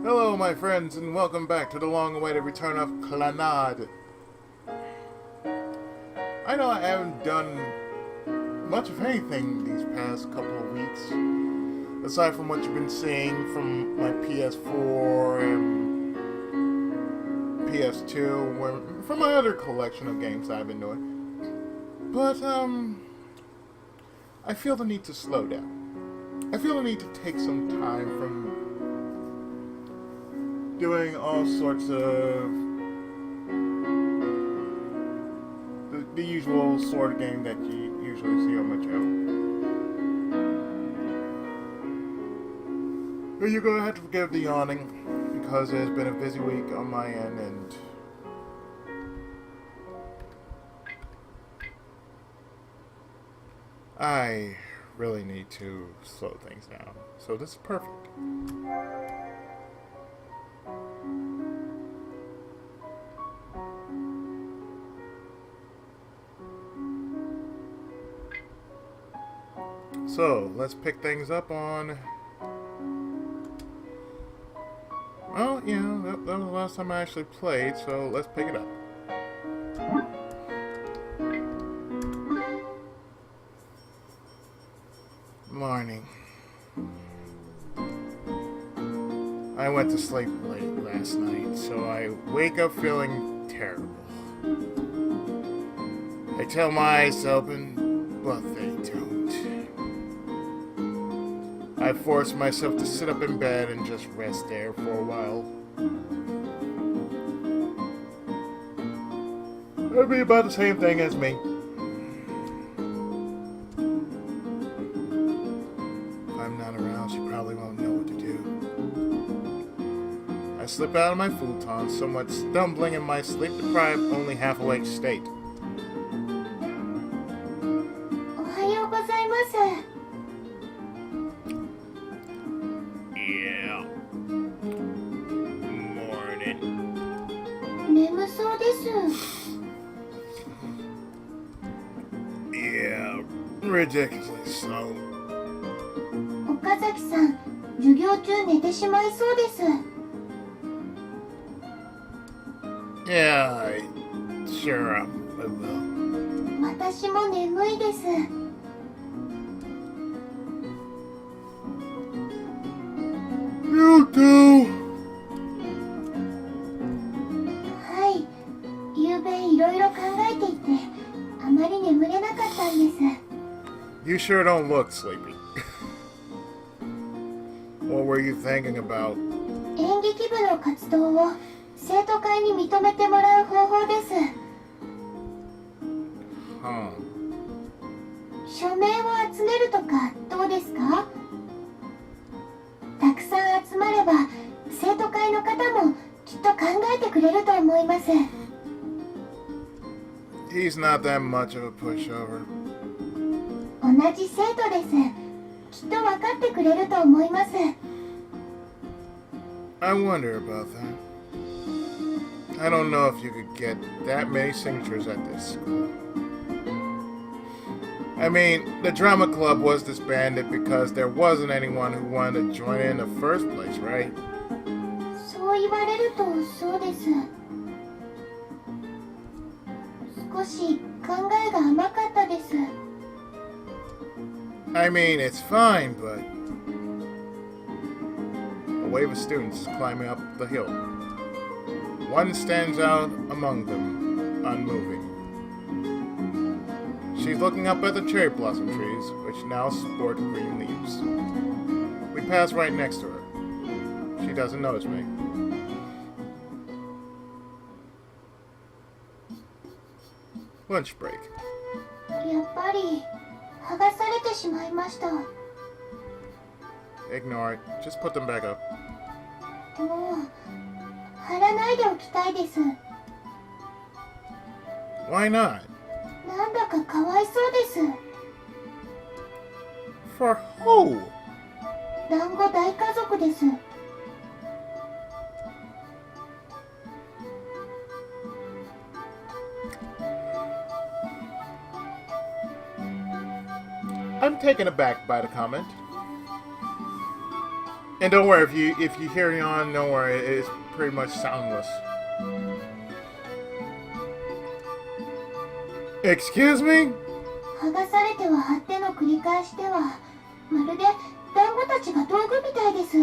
Hello, my friends, and welcome back to the long-awaited return of Clannad. I know I haven't done much of anything these past couple of weeks, aside from what you've been seeing from my PS4 and PS2, from my other collection of games I've been doing. But, I feel the need to slow down. I feel the need to take some time from doing all sorts of the usual sort of game that you usually see on my channel. But you're gonna have to forgive the yawning because it's been a busy week on my end, and I really need to slow things down. So this is perfect. So, let's pick things up on... Well, yeah, that was the last time I actually played, so let's pick it up. Morning. I went to sleep late last night, so I wake up feeling terrible. I tell my eyes open, but they don't. I force myself to sit up in bed and just rest there for a while. That'd be about the same thing as me. If I'm not around, she probably won't know what to do. I slip out of my futon, somewhat stumbling in my sleep-deprived, only half-awake state. おはようございます。 Yeah. Morning. 眠そうです。 Yeah. Ridiculously so. 岡崎さん、授業中寝てしまいそうです。 Yeah, sure, I will. 私も眠いです。 You too. はい、夕べいろいろ考えていて、あまり眠れなかったんです。 You sure don't look sleepy. What were you thinking about? 演劇部の活動を生徒会に認めてもらう方法です。 Huh. 署名を集めるとかどうですか？たくさん集まれば生徒会の方もきっと考えてくれると思います。 He's not that much of a pushover. 同じ生徒です。きっと分かってくれると思います。 I wonder about that. I don't know if you could get that many signatures at this school. I mean, the drama club was disbanded because there wasn't anyone who wanted to join in the first place, right? そう言われるとそうです。少し考えが甘かったです。 I mean, it's fine, but a wave of students is climbing up the hill. One stands out among them, unmoving. She's looking up at the cherry blossom trees, which now sport green leaves. We pass right next to her. She doesn't notice me. Lunch break. やっぱり剥がされてしまいました。も Ignore it. Just put them back up. う貼らないでおきたいです。 Why not? なんだかかわいそうです。 For who? 団子大家族です。 I'm taken aback by the comment. And don't worry, if you hear yawn, don't worry, it's pretty much soundless. Excuse me? 剥がされては貼っての繰り返しでは、まるで団子たちが道具みたいです。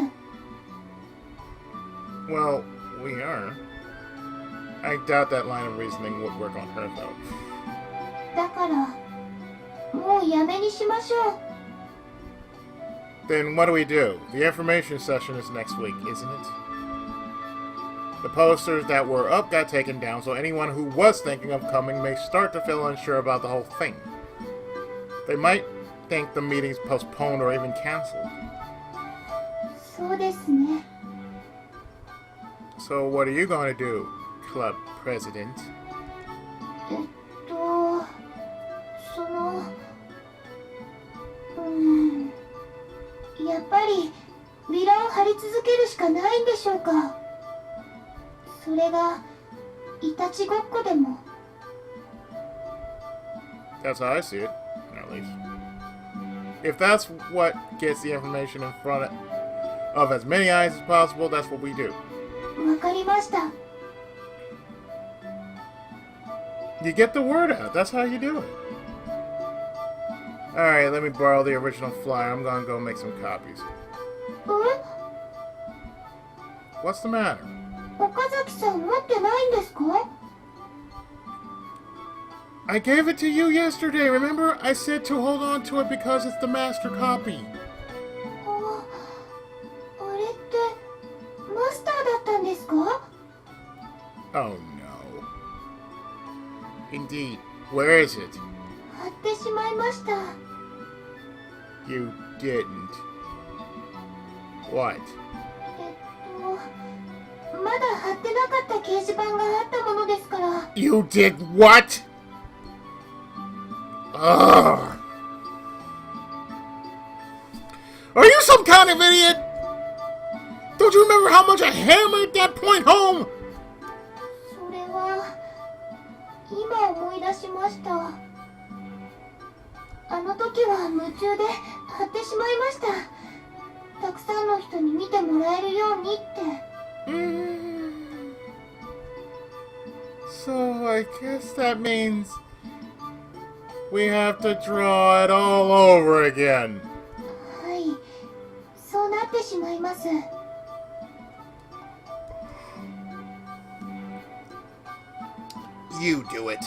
Well, we are. I doubt that line of reasoning would work on her, though. だから、もうやめにしましょう。Then what do we do? The information session is next week, isn't it? The posters that were up got taken down, so anyone who was thinking of coming may start to feel unsure about the whole thing. They might think the meeting's postponed or even canceled. そうですね。So what are you going to do, club president? やっぱりビラを貼り続けるしかないんでしょうか。それがいたちごっこでも。That's how I see it, at least. If that's what gets the information in front of as many eyes as possible, that's what we do. わかりました。You get the word out. That's how you do it. Alright, let me borrow the original flyer. I'm gonna go make some copies. What's the matter? 岡崎さん持ってないんですか？ I gave it to you yesterday. Remember? I said to hold on to it because it's the master copy. あれってマスターだったんですか？ Oh no. Indeed. Where is it? 貼ってしまいました。You didn't. What? まだ貼ってなかった掲示板があったものですから。You did what? Ugh. Are you some kind of idiot? Don't you remember how much I hammered that point home? それは今思い出しました。あの時は夢中で貼ってしまいました。たくさんの人に見てもらえるようにって。So I guess that means we have to draw it all over again. はい、そうなってしまいます。You do it.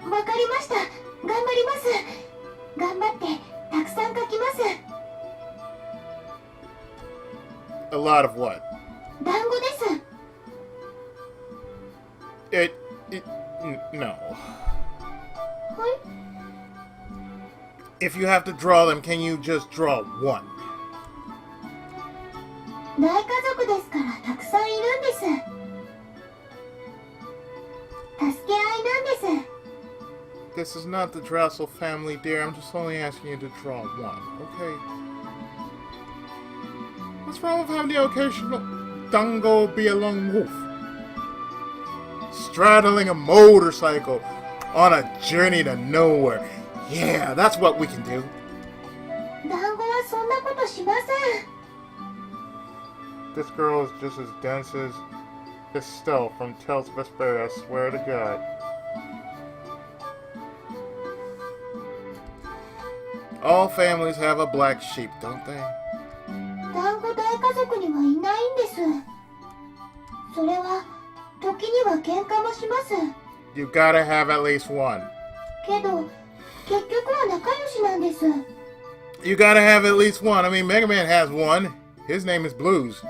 わかりました。頑張ります。頑張ってたくさん書きます。A lot of what? 団子です。No. はい。If you have to draw them, can you just draw one? 大家族ですからたくさんいるんです。助け合いなんです。This is not the Drassel family, dear. I'm just only asking you to draw one, okay? What's wrong with having the occasional Dango be a lone wolf? Straddling a motorcycle on a journey to nowhere. Yeah, that's what we can do. 団子はそんなことしません。 This girl is just as dense as Estelle from Tales of Vesperia, I swear to God. All families have a black sheep, don't they? 団子大家族にはいないんです。それは時には喧嘩もします。 You gotta have at least one. けど結局は仲良しなんです。 You gotta have at least one. I mean, Mega Man has one. His name is Blues.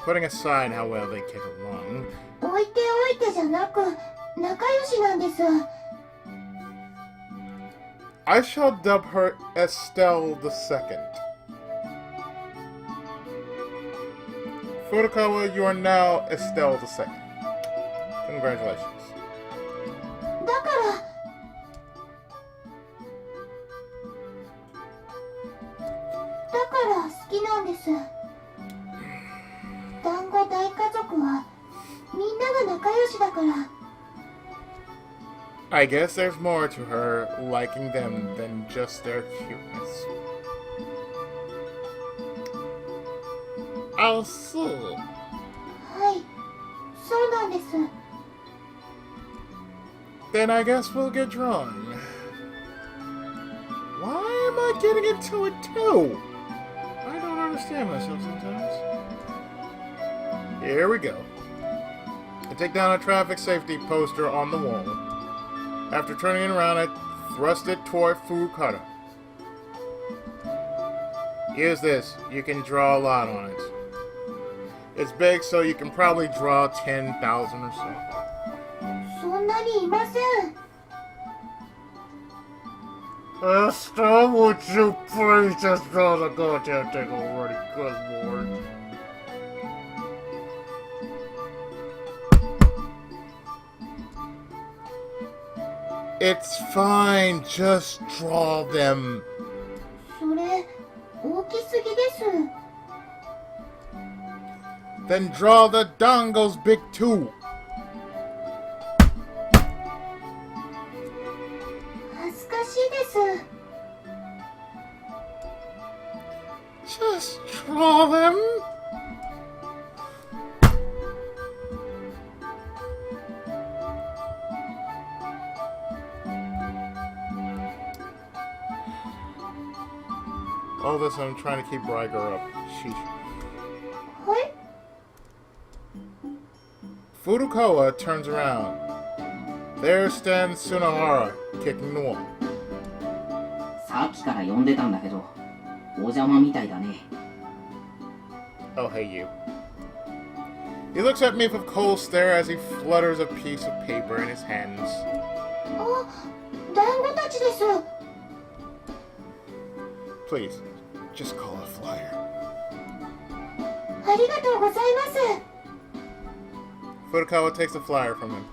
Putting aside how well they get along. 置いておいてじゃなく仲良しなんです。 I shall dub her Estelle the Second. Furukawa, you are now Estelle the Second. Congratulations. だから好きなんです。団子大家族はみんなが仲良しだから。 I guess there's more to her liking them than just their cuteness. I see. はい、そうなんです。 Then I guess we'll get drawing. Why am I getting into it too? I don't understand myself sometimes. Here we go. I take down a traffic safety poster on the wall. After turning it around, I thrust it toward Furukawa. Use this. You can draw a lot on it. It's big, so you can probably draw 10,000 or so. そんなにいません。 Esther, would you please just draw the goddamn thing already? Good lord. It's fine, just draw them. それ、大きすぎです。 Then draw the dongles big too. 恥ずかしいです。 Just draw them. All this, I'm trying to keep Riker up. Sheesh. はい、 Furukawa turns around. There stands Tsunohara, kicking the wall. さっきから呼んでたんだけど、お邪魔みたいだね。 Oh, hey, you. He looks at me with a cold stare as he flutters a piece of paper in his hands. あ、団子たちです。 Please, just call it a flyer. ありがとうございます。 Furukawa takes the flyer from him.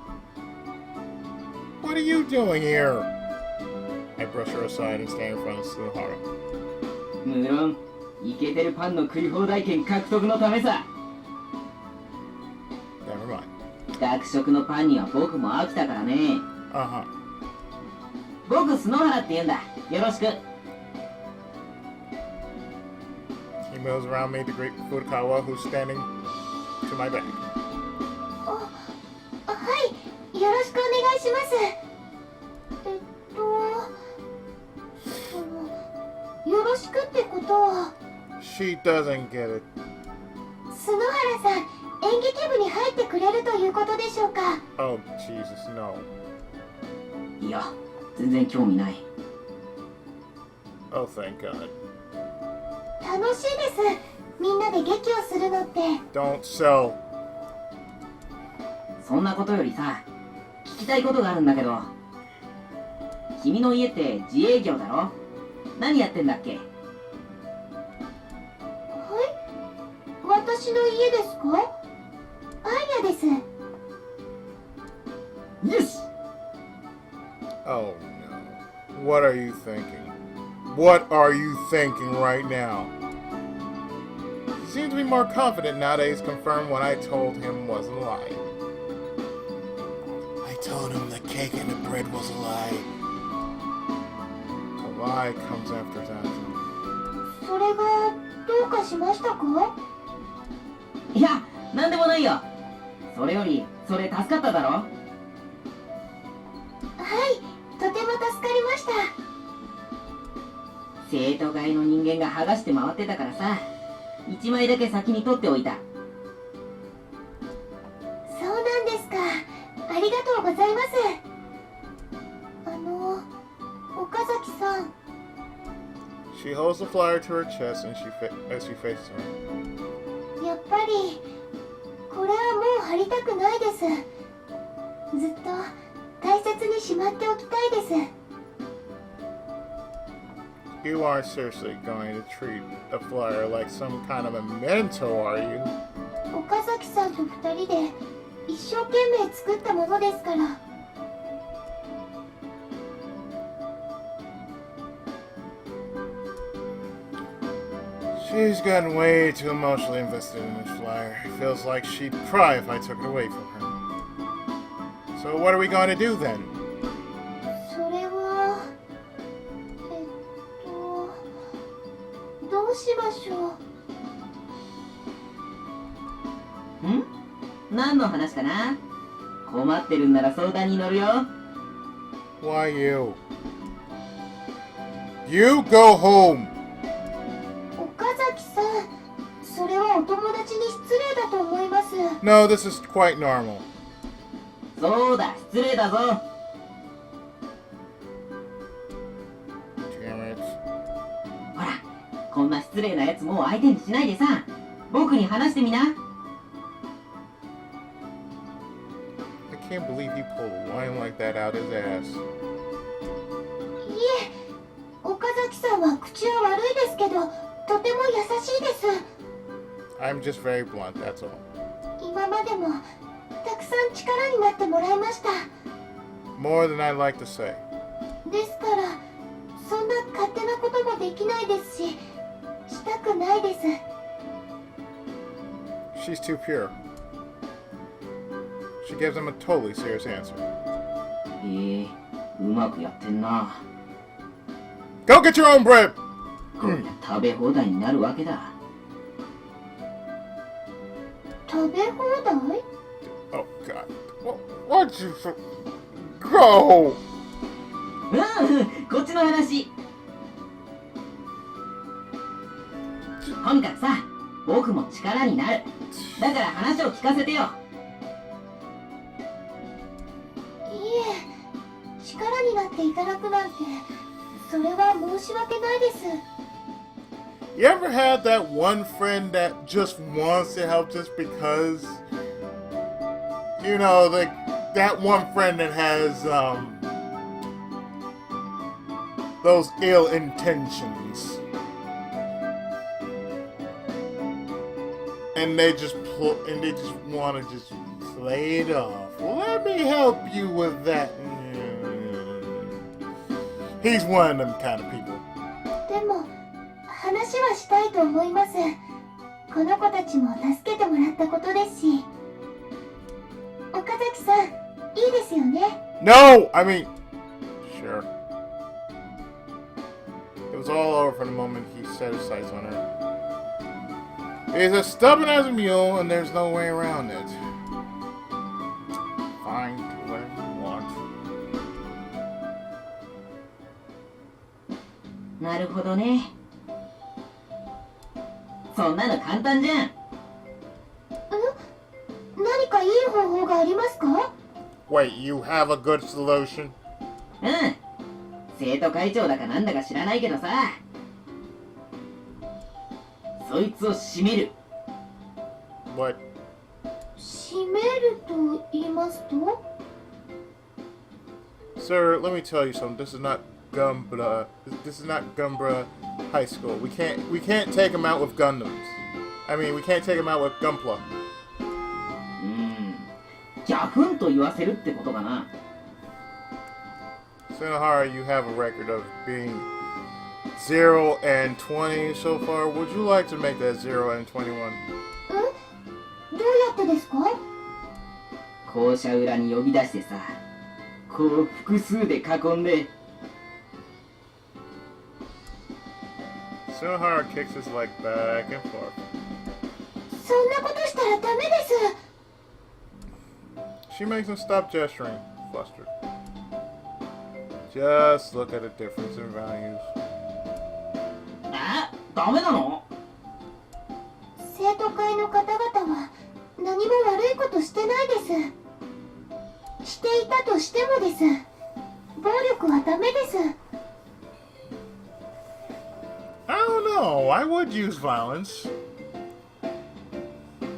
What are you doing here? I brush her aside and stand in front of Tsunohara. 無論、イケてるパンの食い放題券獲得のためさ。 Never mind. 学食のパンには僕も飽きたからね。Uh-huh. 僕、スノハラって言うんだ。よろしく。 He moves around me to greet Furukawa, who's standing to my back. あ、はい、よろしくお願いします。よろしくってことは、 She doesn't get it. 篠原さん、演劇部に入ってくれるということでしょうか。 Oh, Jesus, no. いや、全然興味ない。 Oh, thank God. 楽しいです。みんなで劇をするのって。 Don't sell. そんなことよりさ、聞きたいことがあるんだけど。君の家って自営業だろ？何やってんだっけ？はい、私の家ですか？パン屋です。Yes! Oh, no. What are you thinking? What are you thinking right now? He seems to be more confident now that he's confirmed what I told him was a lie. I told him the cake and the bread was a lie. A lie comes after that. それがどうかしましたか？いや、なんでもないよ。それより、それ助かっただろ？はい、とても助かりました。生徒会の人間が剥がして回ってたからさ、1枚だけ先に取っておいた。そうなんですか。ありがとうございます。岡崎さん。 She holds the flyer to her chest and as she faces him. やっぱりこれはもう貼りたくないです。ずっと大切にしまっておきたいです。 You aren't seriously going to treat a flyer like some kind of a memento, are you? 岡崎さんと2人で一生懸命作ったものですから。 She's gotten way too emotionally invested in this flyer. It feels like she'd cry if I took it away from her. So what are we going to do then? それはどうしましょう。何の話かな？困ってるんなら相談に乗るよ。Why you? You go home! 岡崎さん、それはお友達に失礼だと思います。 No, this is quite normal. そうだ、失礼だぞ。Damn it. ほら、こんな失礼なやつもう相手にしないでさ、僕に話してみな。I can't believe he pulled a line like that out his ass. いえ、岡崎さんは口は悪いですけど、とても優しいです。 I'm just very blunt, that's all. 今までもたくさん力になってもらいました。 More than I'd like to say. ですから、そんな勝手なこともできないですし、したくないです。 She's too pure. She gives him a totally serious answer. うまくやってんな。 Go get your own bread! こりゃ食べ放題になるわけだ。食べ放題？ Oh, God. Why'd you... Go! こっちの話。とにかくさ、僕も力になる。だから話を聞かせてよ。いえ、力になっていただくなんて、それは申し訳ないです。 You ever had that one friend that just wants to help just because? You know, like that one friend that has those ill intentions. And they just want to just play it off. Let me help you with that. He's one of them kind of people. でも、話はしたいと思います。この子たちも助けてもらったことですし。岡崎さん、いいですよね。 No! I mean, sure. It was all over from the moment he set his sights on her. He's as stubborn as a mule, and there's no way around it. Fine, do whatever you want. なるほどね。そんなの簡単じゃん。何かいい方法がありますか？ Wait, you have a good solution? 生徒会長だかなんだか知らないけどさ、そいつを締める。 What? 閉めると言いますと？ Sir, let me tell you something. This is not Gumbra. This is not Gumbra High School. We can't take him out with Gundams. I mean, we can't take him out with Gunpla. ギャフンと言わせるってことかな。 Sinohara, you have a record of being 0 and 20 so far. Would you like to make that 0 and 21? どうやってですか？校舎裏に呼び出してさ、こう複数で囲んで。 Sinohara kicks his leg back and forth. そんなことしたらダメです。 She makes him stop gesturing, flustered. Just look at the difference in values. ダメなの？生徒会の方々は何も悪いことしてないです。していたとしてもです。暴力はダメです。 I don't know. I would use violence.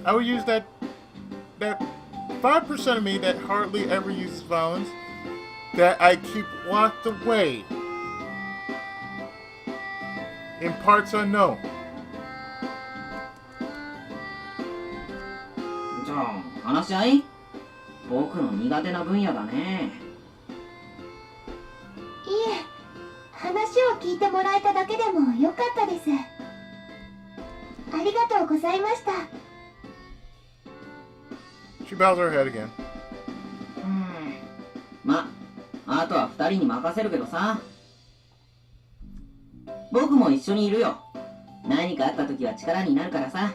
I would use that 5% of me that hardly ever uses violence that I keep locked away in parts unknown. じゃあ話し合い？僕の苦手な分野だね。いえ、話を聞いてもらえただけでもよかったです。ありがとうございました。 She bows her head again. ま、あとは二人に任せるけどさ。僕も一緒にいるよ。何かあった時は力になるからさ。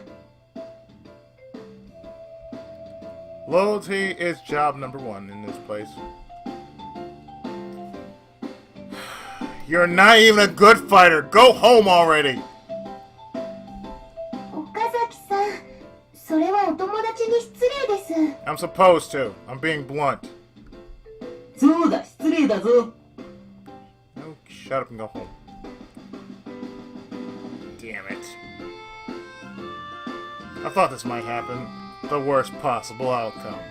Loyalty is job number one in this place. You're not even a good fighter. Go home already. 岡崎さん、それはお友達に失礼です。I'm supposed to. I'm being blunt. そうだ、失礼だぞ。 No, shut up and go home. Damn it. I thought this might happen. The worst possible outcome.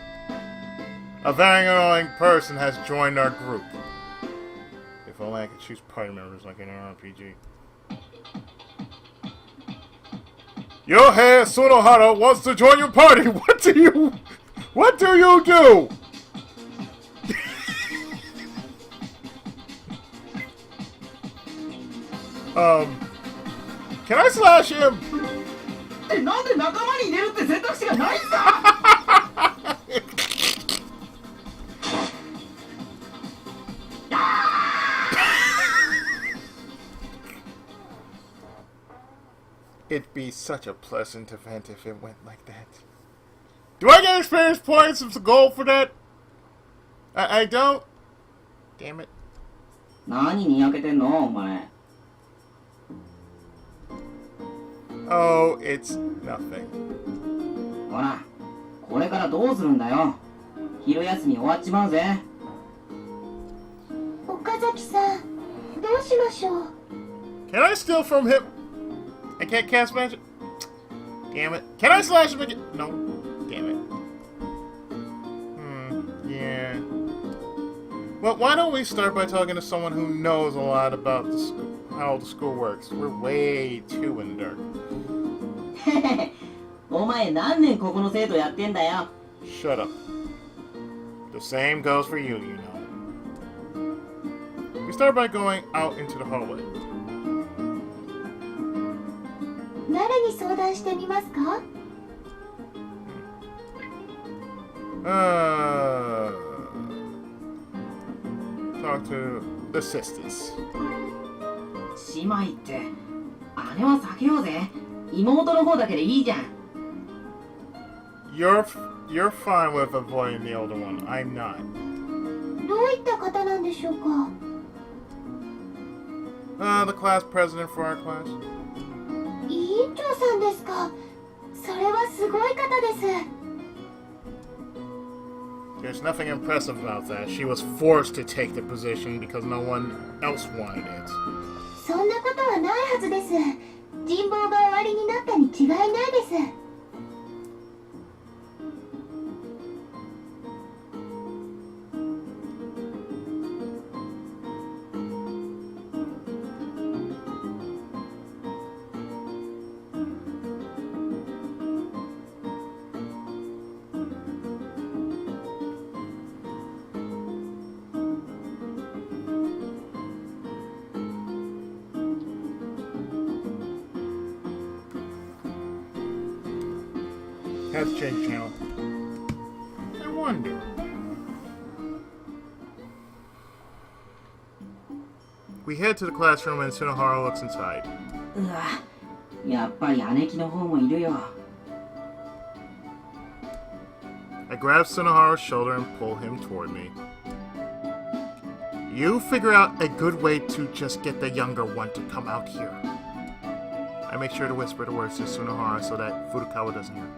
A very annoying person has joined our group. If only I could choose party members like in an RPG. Yohei Sunohara wants to join your party. What do you do? Can I slash him? なんで仲間に入れるって選択肢がないんだ。It'd be such a pleasant event if it went like that. Do I get experience points as a goal for that? I don't. Damn it. 何にやけてんのお前。 Oh, it's nothing. ほら、これからどうするんだよ。昼休み終わっちまうぜ。岡崎さん、どうしましょう。 Can I steal from him? I can't cast magic. Damn it. Can I slash him again? No. Damn it. Yeah. Well, why don't we start by talking to someone who knows a lot about the school, how the school works? We're way too in the dark. お前何年ここの生徒やってんだよ。 Shut up. The same goes for you, you know. We start by going out into the hallway. 誰に相談してみますか？ Talk to the sisters. 姉妹って姉は避けようぜ。妹の方だけでいいじゃん。 You're fine with avoiding the older one. I'm not. どういった方なんでしょうか？ The class president for our class. 委員長さんですか？それはすごい方です。 There's nothing impressive about that. She was forced to take the position because no one else wanted it. そんなことはないはずです。人望がおありになったに違いないです。 Has to change channel. I wonder. We head to the classroom and Sunohara looks inside. うわ、やっぱり姉貴の方もいるよ。 I grab Sunohara's shoulder and pull him toward me. You figure out a good way to just get the younger one to come out here. I make sure to whisper the words to Sunohara so that Furukawa doesn't hear.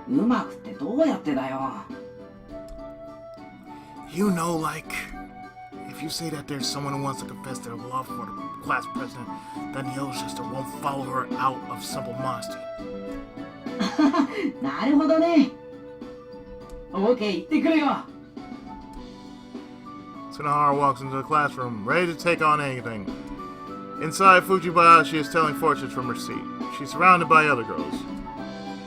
うまくってどうやってだよ。 You know, like, if you say that there's someone who wants to confess their love for the class president, then the other sister won't follow her out of simple modesty. なるほどね。オーケー、行ってくるよ。 Sunohara walks into the classroom, ready to take on anything. Inside, Fujibayashi is telling fortunes from her seat. She's surrounded by other girls.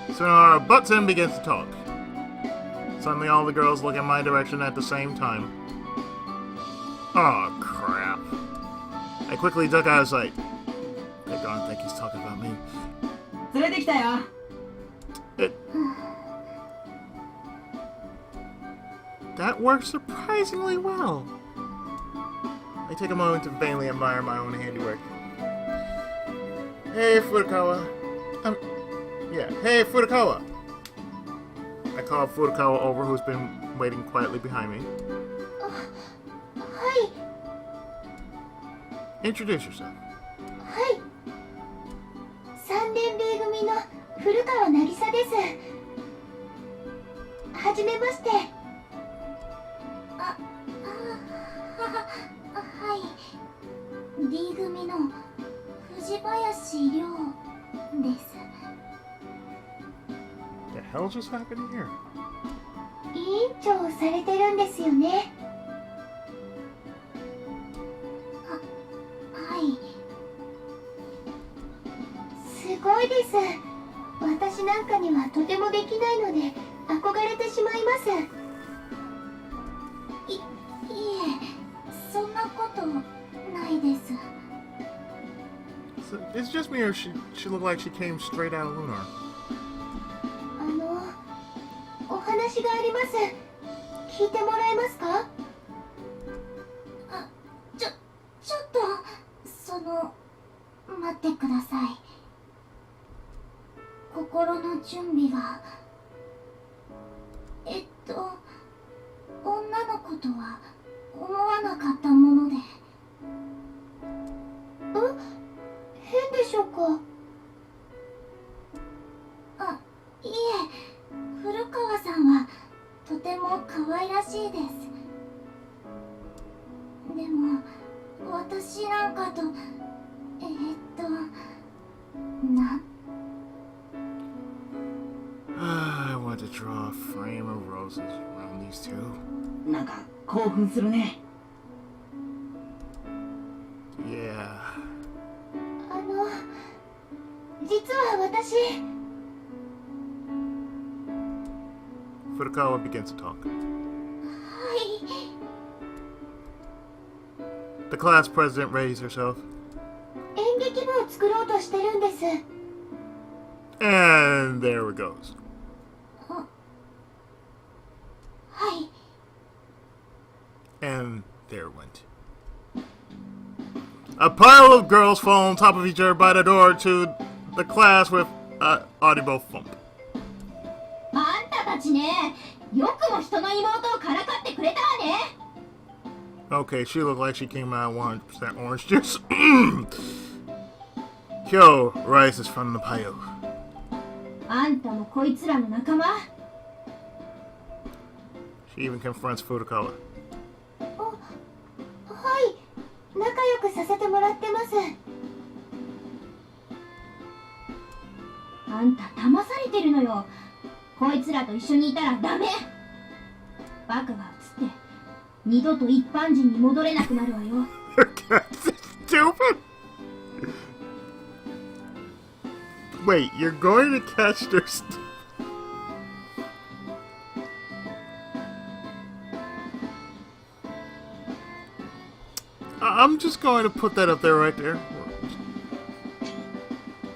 Sunohara butts in and begins to talk. Suddenly, all the girls look in my direction at the same time. Oh, crap. I quickly duck out of sight. I don't think he's talking about me. 連れてきたよ。 That works surprisingly well. I take a moment to vainly admire my own handiwork. Hey, Furukawa. Yeah, hey, Furukawa. I called Furukawa over, who's been waiting quietly behind me. はい。 Introduce yourself. はい。3年 B 組の古川渚です。はじめまして。はい。D 組の藤林亮です。 The hell just happened here? 委員長をされてるんですよね。はい。すごいです。私なんかにはとてもできないので憧れてしまいます。いえ、そんなことないです。 So, it's just me, or she looked like she came straight out of Lunar. お話があります。聞いてもらえますか？ちょっと、待ってください。心の準備が。女の子とは思わなかったもので。変でしょうか？いえ、古川さんはとても可愛らしいです。でも、私なんかと、I want to draw a frame of roses around these two. なんか興奮するね。 Yeah. 実は私、 Furukawa begins to talk. はい。 The class president raised herself. 演劇部を作ろうとしてるんです。 And there it goes. はい。 And there it went. A pile of girls fall on top of each other by the door to the class with an audible thump. あんたたちね、よくも人の妹をからかってくれたわね。 Okay, she looked like she came out of 100% orange juice. Kyo rises from the pile. あんたもこいつらの仲間？ She even confronts Furukawa. はい、仲良くさせてもらってます。あんた騙されてるのよ。こいつらと一緒にいたらダメ。バカが映って二度と一般人に戻れなくなるわよ。That's stupid. Wait, you're going to catch their I'm just going to put that up there right there.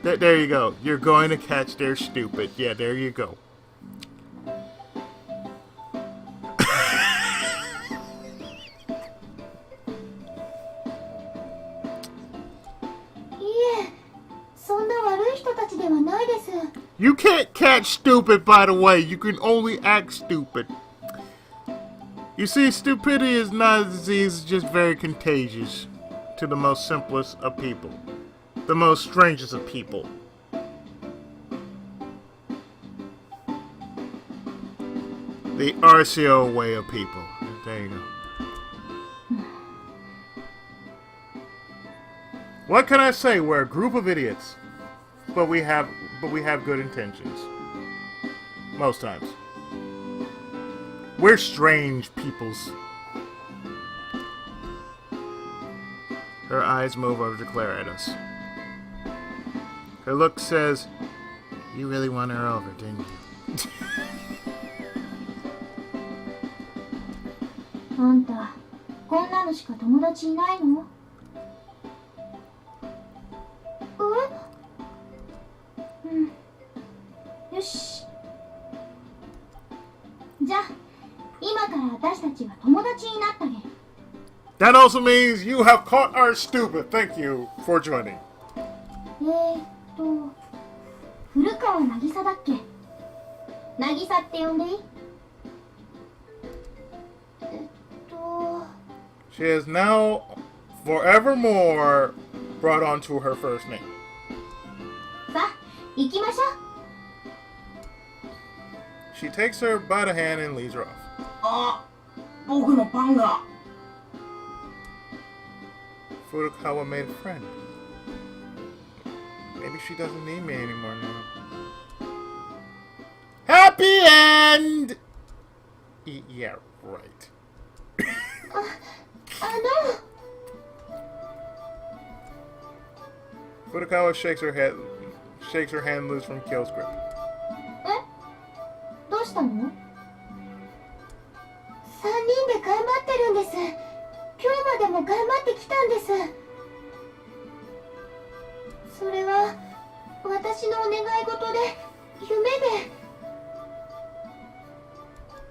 There you go. You're going to catch their stupid. Yeah, there you go. You can't catch stupid, by the way. You can only act stupid. You see, stupidity is not a disease, it's just very contagious to the most simplest of people. The most strangest of people. The RCO way of people. There you go. What can I say? We're a group of idiots. But we have good intentions. Most times. We're strange peoples. Her eyes move over to Claire at us. Her look says, "You really won her over, didn't you?" あんた、こんなのしか友達いないの？よし。じゃあ、今から私たちが友達になったげ。 That also means you have caught our stupid. Thank you for joining. 古川渚だっけ？渚って呼んでいい？She is now forevermore brought on to her first name. さあ、行きましょう。 She takes her by the hand and leads her off. あ、僕のパンが。Furukawa made a friend. Maybe she doesn't need me anymore now. Happy end! Yeah, right. あの Furukawa shakes her hand loose from Kyo's grip. どうしたの？3人で頑張ってるんです。今日までも頑張ってきたんです。それは私のお願い事で、夢で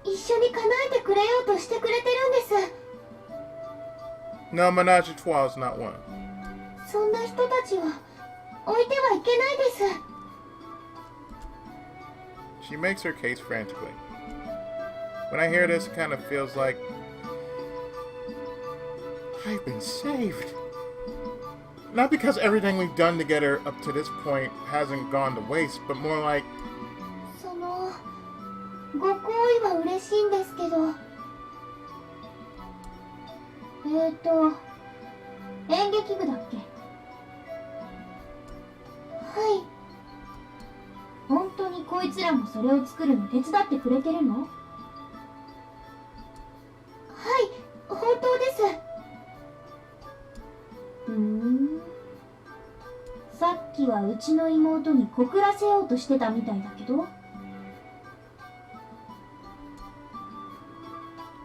一緒に叶えてくれようとしてくれてるんです。 No, Menage a Trois is not one. そんな人たちは置いてはいけないです。 She makes her case frantically. When I hear this, it kind of feels like I've been saved. Not because everything we've done together up to this point hasn't gone to waste, but more like そのご好意は嬉しいんですけど、演劇部だっけ？はい。本当にこいつらもそれを作るの手伝ってくれてるの？はい、本当です。さっきはうちの妹に告らせようとしてたみたいだけど。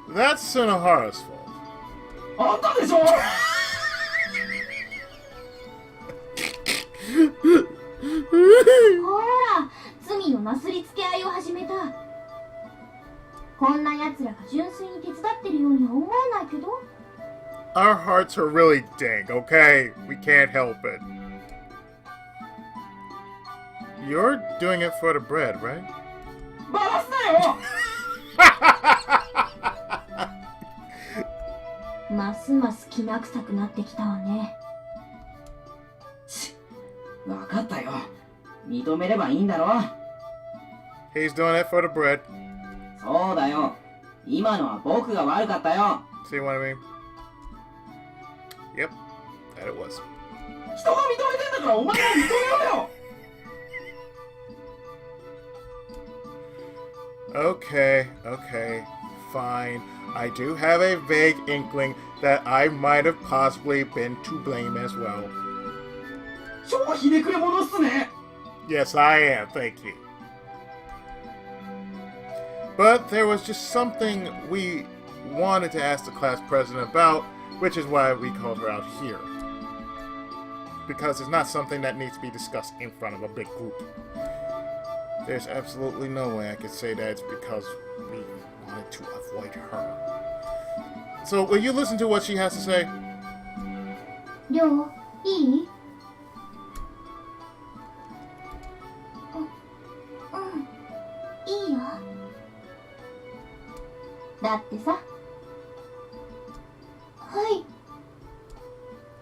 that's Sunohara's fault. あんたでしょ。ほら、罪のなすりつけ合いを始めた。こんな奴らが純粋に手伝ってるようには思えないけど。 Our hearts are really dang, okay? We can't help it. You're doing it for the bread, right? バラすなよ。ますますきな臭くなってきたわね。わかったよ。認めればいいんだろ。 He's doing it for the bread. そうだよ。今のは僕が悪かったよ。 See what I mean? Yep, that it was. 人が認めてんだからお前も認めろよ。 Okay, fine. I do have a vague inkling that I might have possibly been to blame as well. 超ひねくれ者っすね。 Yes, I am, thank you. But there was just something we wanted to ask the class president about, which is why we called her out here. Because it's not something that needs to be discussed in front of a big group. There's absolutely no way I could say that it's because we wanted to avoid her. So, will you listen to what she has to say? りょう、いい？いいよ。だってさ。はい。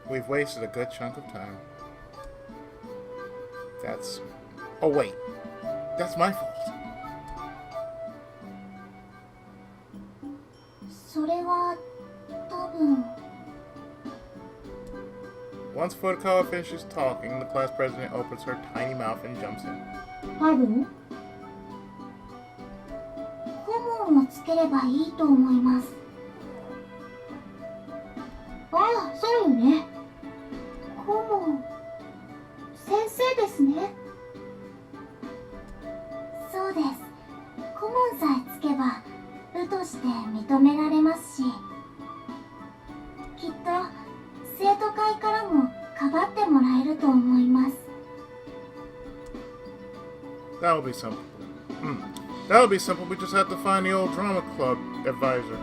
We've wasted a good chunk of time. That's... Oh, wait. That's my fault. それは多分。 Once Furukawa finishes talking, the class president opens her tiny mouth and jumps in. 多分？顧問をつければいいと思います。ああ、そうよね。顧問、先生ですね。そうです。顧問さえつけば部として認められますし、きっと生徒会からもかばってもらえると思います。 That'll be simple. That'll be simple. We just have to find the old drama club advisor.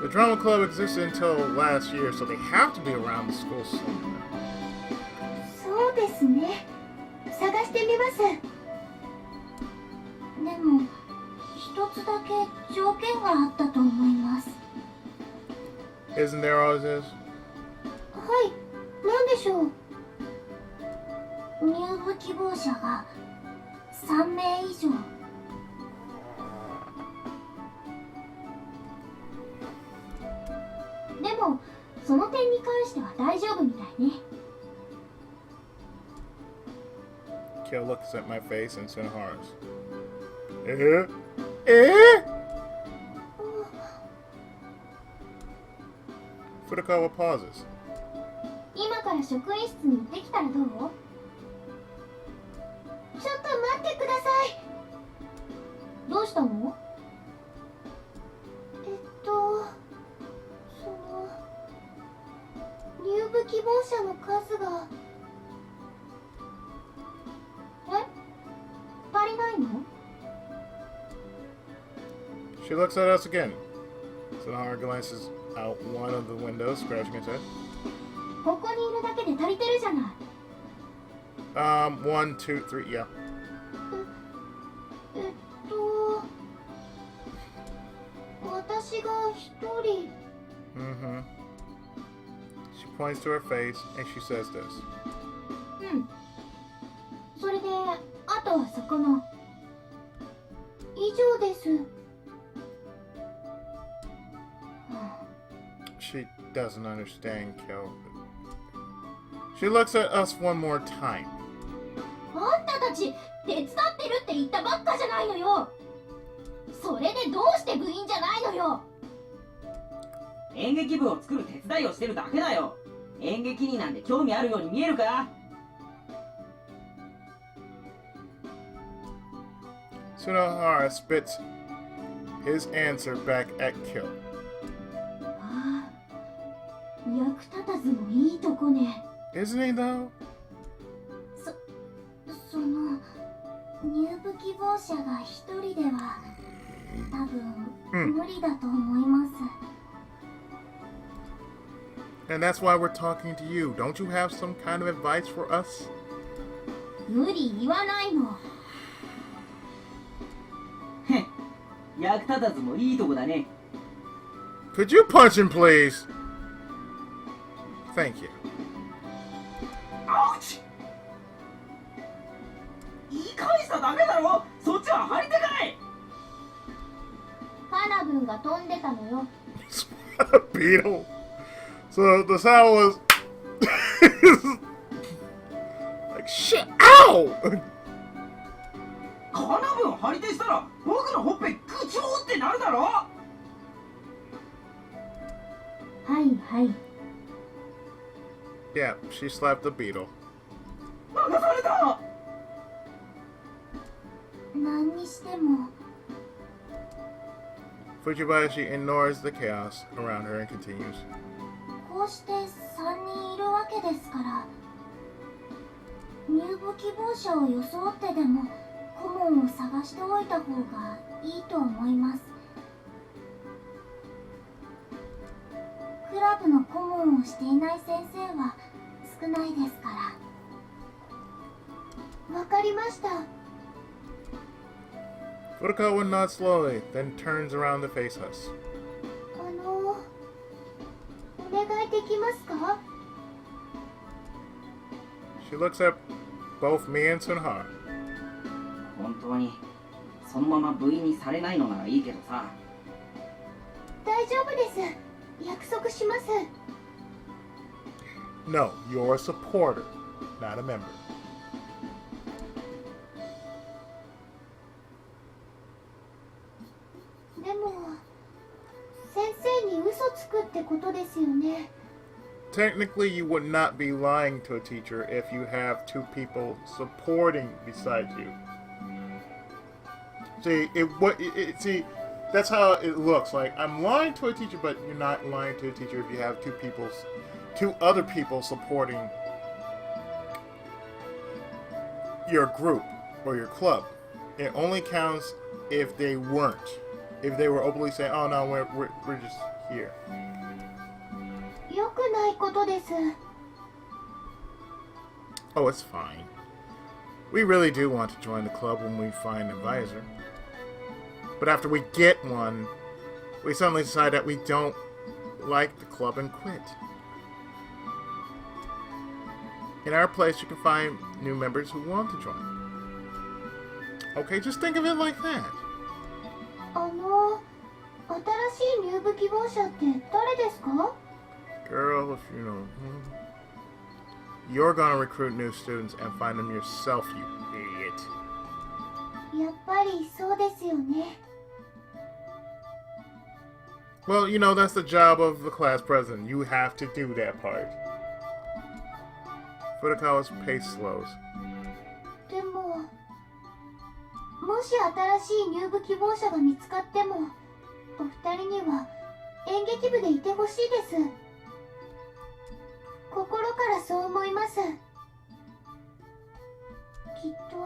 The drama club existed until last year, so they have to be around the school somewhere. そうですね。探してみます。でも一つだけ条件があったと思います。 Isn't there always is? はい、何でしょう。入部希望者が3名以上。でもその点に関しては大丈夫みたいね。 Kyo looks at my face and Sunohara's. Eh? Eh? Furukawa pauses. 今から職員室に行ってきたらどう？ちょっと待ってください。どうしたの？その入部希望者の数が足りないの？ She looks at us again. Sunohara glances out one of the windows, scratching his head. ここにいるだけで足りてるじゃない。 1, 2, 3, yeah. 私が一人。 Mm-hmm. She points to her face and she says this. うん。それで、あとはそこの。以上です。 She doesn't understand, Kyo. She looks at us one more time. あんたたち手伝ってるって言ったばっかじゃないのよ。それでどうして部員じゃないのよ。演劇部を作る手伝いをしてるだけだよ。演劇になんて興味あるように見えるか？ Sunohara spits his answer back at Kyo. ああ、役立たずもいいとこね。 Isn't he though? その入部希望者が一人では多分無理だと思います。 And that's why we're talking to you. Don't you have some kind of advice for us? 無理言わないの。へっ、役立たずもいいとこだね。 Could you punch him, please? Thank you. アウチ！言い返しただけだろ。そっちは張り手かい。カナブンが飛んでたのよ。Beetle. So the sound was like shit. Ow! カナブン張り手したら僕のほっぺグチョーってなるだろ。はいはい。 Yeah, she slapped the beetle. 流された。何にしても Fujibayashi ignores the chaos around her and continues. こうして3人いるわけですから、入部希望者を装ってでも顧問を探しておいた方がいいと思います。クラブの顧問をしていない先生は少ないですから。わかりました。 Furukawa nods slowly, then turns around to face us. お願いできますか？ She looks at both me and Sunhara. 本当にそのまま部員にされないのならいいけどさ。大丈夫です。約束します。 No, you're a supporter, not a member. でも先生に嘘つくってことですよね。 Technically, you would not be lying to a teacher if you have two people supporting beside you. See, that's how it looks. Like I'm lying to a teacher, but you're not lying to a teacher if you have two other people supporting your group or your club. It only counts if they weren't. If they were openly saying, "Oh no, we're just here." 良くないことです。 Oh, it's fine. We really do want to join the club when we find an advisor. But after we get one, we suddenly decide that we don't like the club and quit. In our place, you can find new members who want to join. Okay, just think of it like that. 新しい入部希望者って誰ですか？ Girl, if you know. You're gonna recruit new students and find them yourself, you idiot. やっぱりそうですよね。 Well, you know, that's the job of the class president. You have to do that part. Furukawa's pace slows. でも、もし新しい入部希望者が見つかっても、お二人には演劇部でいてほしいです。心からそう思います。きっと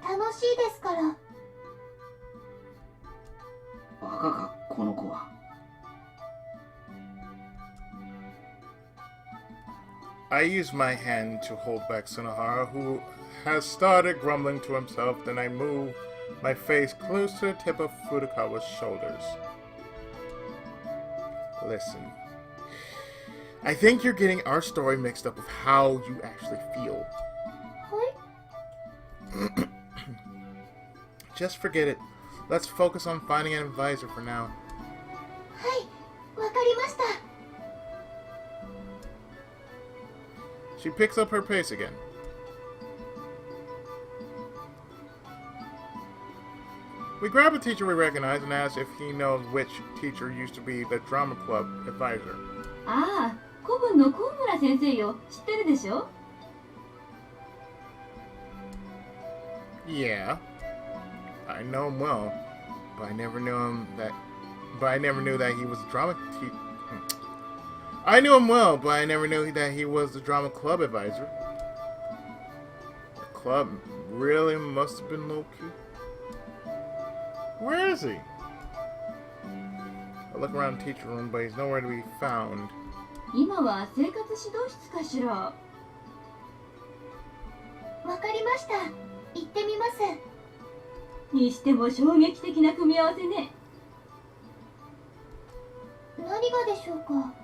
楽しいですから。バカか、この子は。I use my hand to hold back Sunohara, who has started grumbling to himself. Then I move my face close to the tip of Furukawa's shoulders. Listen. I think you're getting our story mixed up with how you actually feel. What? Just forget it. Let's focus on finding an advisor for now. はい、わかりました。 She picks up her pace again. We grab a teacher we recognize and ask if he knows which teacher used to be the drama club advisor. ああ、古文の高村先生よ。知ってるでしょ？ Yeah, I know him well, but I never knew that he was a drama teacher. I knew him well, but I never knew that he was the drama club advisor. The club really must have been low-key. Where is he? I look around the teacher room, but he's nowhere to be found. 今は生活指導室かしら。わかりました。行ってみます。にしても衝撃的な組み合わせね。何がでしょうか。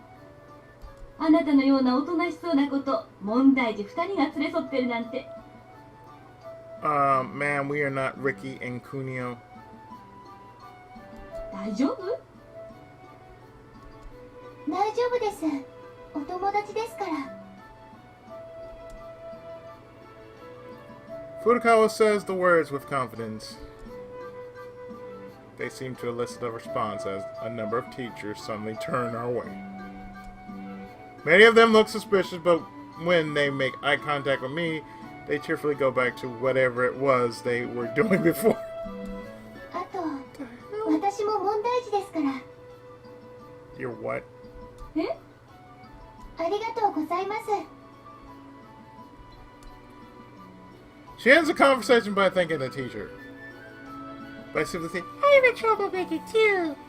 あなたのようなおとなしそうなこと、問題児2人が連れ添ってるなんて。Man, we are not Ricky and Kunio. 大丈夫？大丈夫です。お友達ですから。 Furukawa says the words with confidence. They seem to elicit a response as a number of teachers suddenly turn our way. Many of them look suspicious, but when they make eye contact with me, they cheerfully go back to whatever it was they were doing before. あと、私も問題児ですから。 You're what? え？ありがとうございます。 She ends the conversation by thanking the teacher. By simply saying, I'm a troublemaker too. "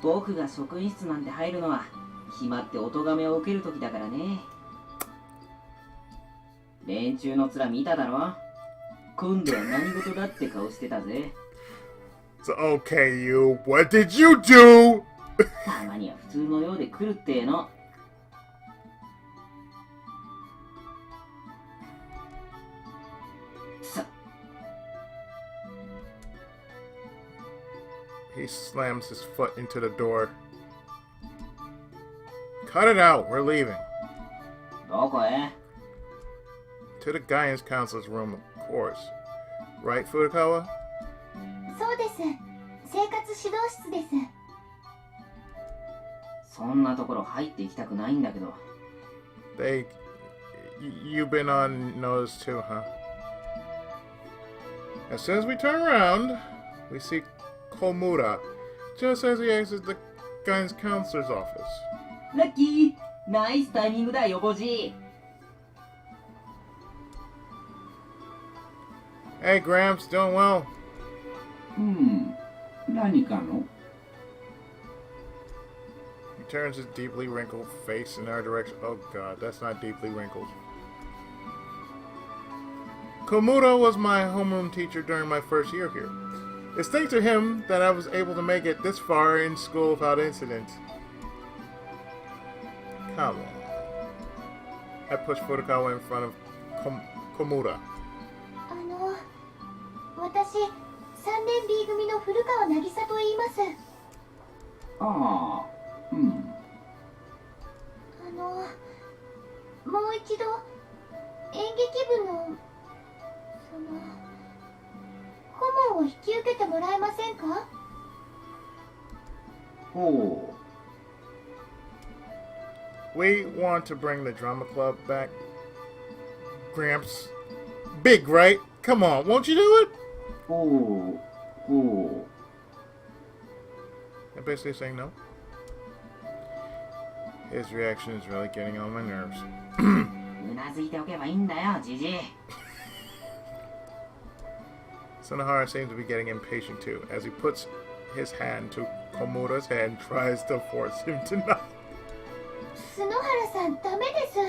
僕が職員室なんて入るのは決まってお咎めを受ける時だからね。連中の面見ただろ。今度は何事だって顔してたぜ。 It's okay, you. What did you do? たまには普通のようで来るっての。さ、 He slams his foot into the door. Cut it out. We're leaving. どこへ？ To the guidance counselor's room, of course. Right, Furukawa? そうです。生活指導室です。そんなところ入っていきたくないんだけど。You've been on notice too, huh? As soon as we turn around, we see Komura, just as he exits the guidance counselor's office. ラッキー！ナイスタイミングだよ、ボジ。 Hey, Gramps, doing well. 何かの？ He turns his deeply wrinkled face in our direction. Oh god, that's not deeply wrinkled. Komuro was my homeroom teacher during my first year here. It's thanks to him that I was able to make it this far in school without incident. Come on. I pushed Furukawa in front of Komura. 私、3年 B 組の古川渚と言います。ああ、うん。もう一度、演劇部の、顧問を引き受けてもらえませんか？ほう。We want to bring the drama club back. Gramps. Big, right? Come on, won't you do it? ほう。ほI'm basically saying no. His reaction is really getting on my nerves. うなずいておけばいいんだよ、じじい。Sunohara seems to be getting impatient too, as he puts his hand to Komura's head and tries to force him to not. 篠原さん、ダメです。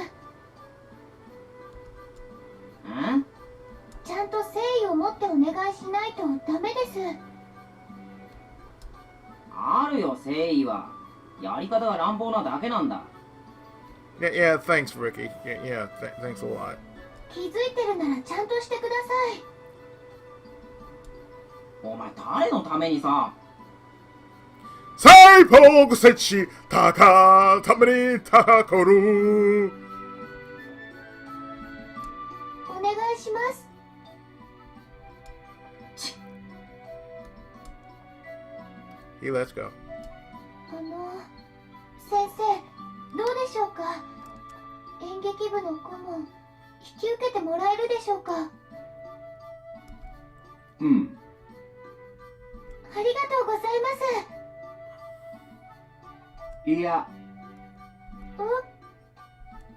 ん？ちゃんと誠意を持ってお願いしないとダメです。あるよ、誠意は。やり方が乱暴なだけなんだ。Yeah, thanks, Ricky. Yeah, thanks a lot. 気づいてるならちゃんとしてください。お前誰のためにさ。サイポーグセッチタカためにタカコル。お願いします。He lets go. 先生、どうでしょうか？演劇部の顧問、引き受けてもらえるでしょうか？う。うん。ありがとうございます。いや。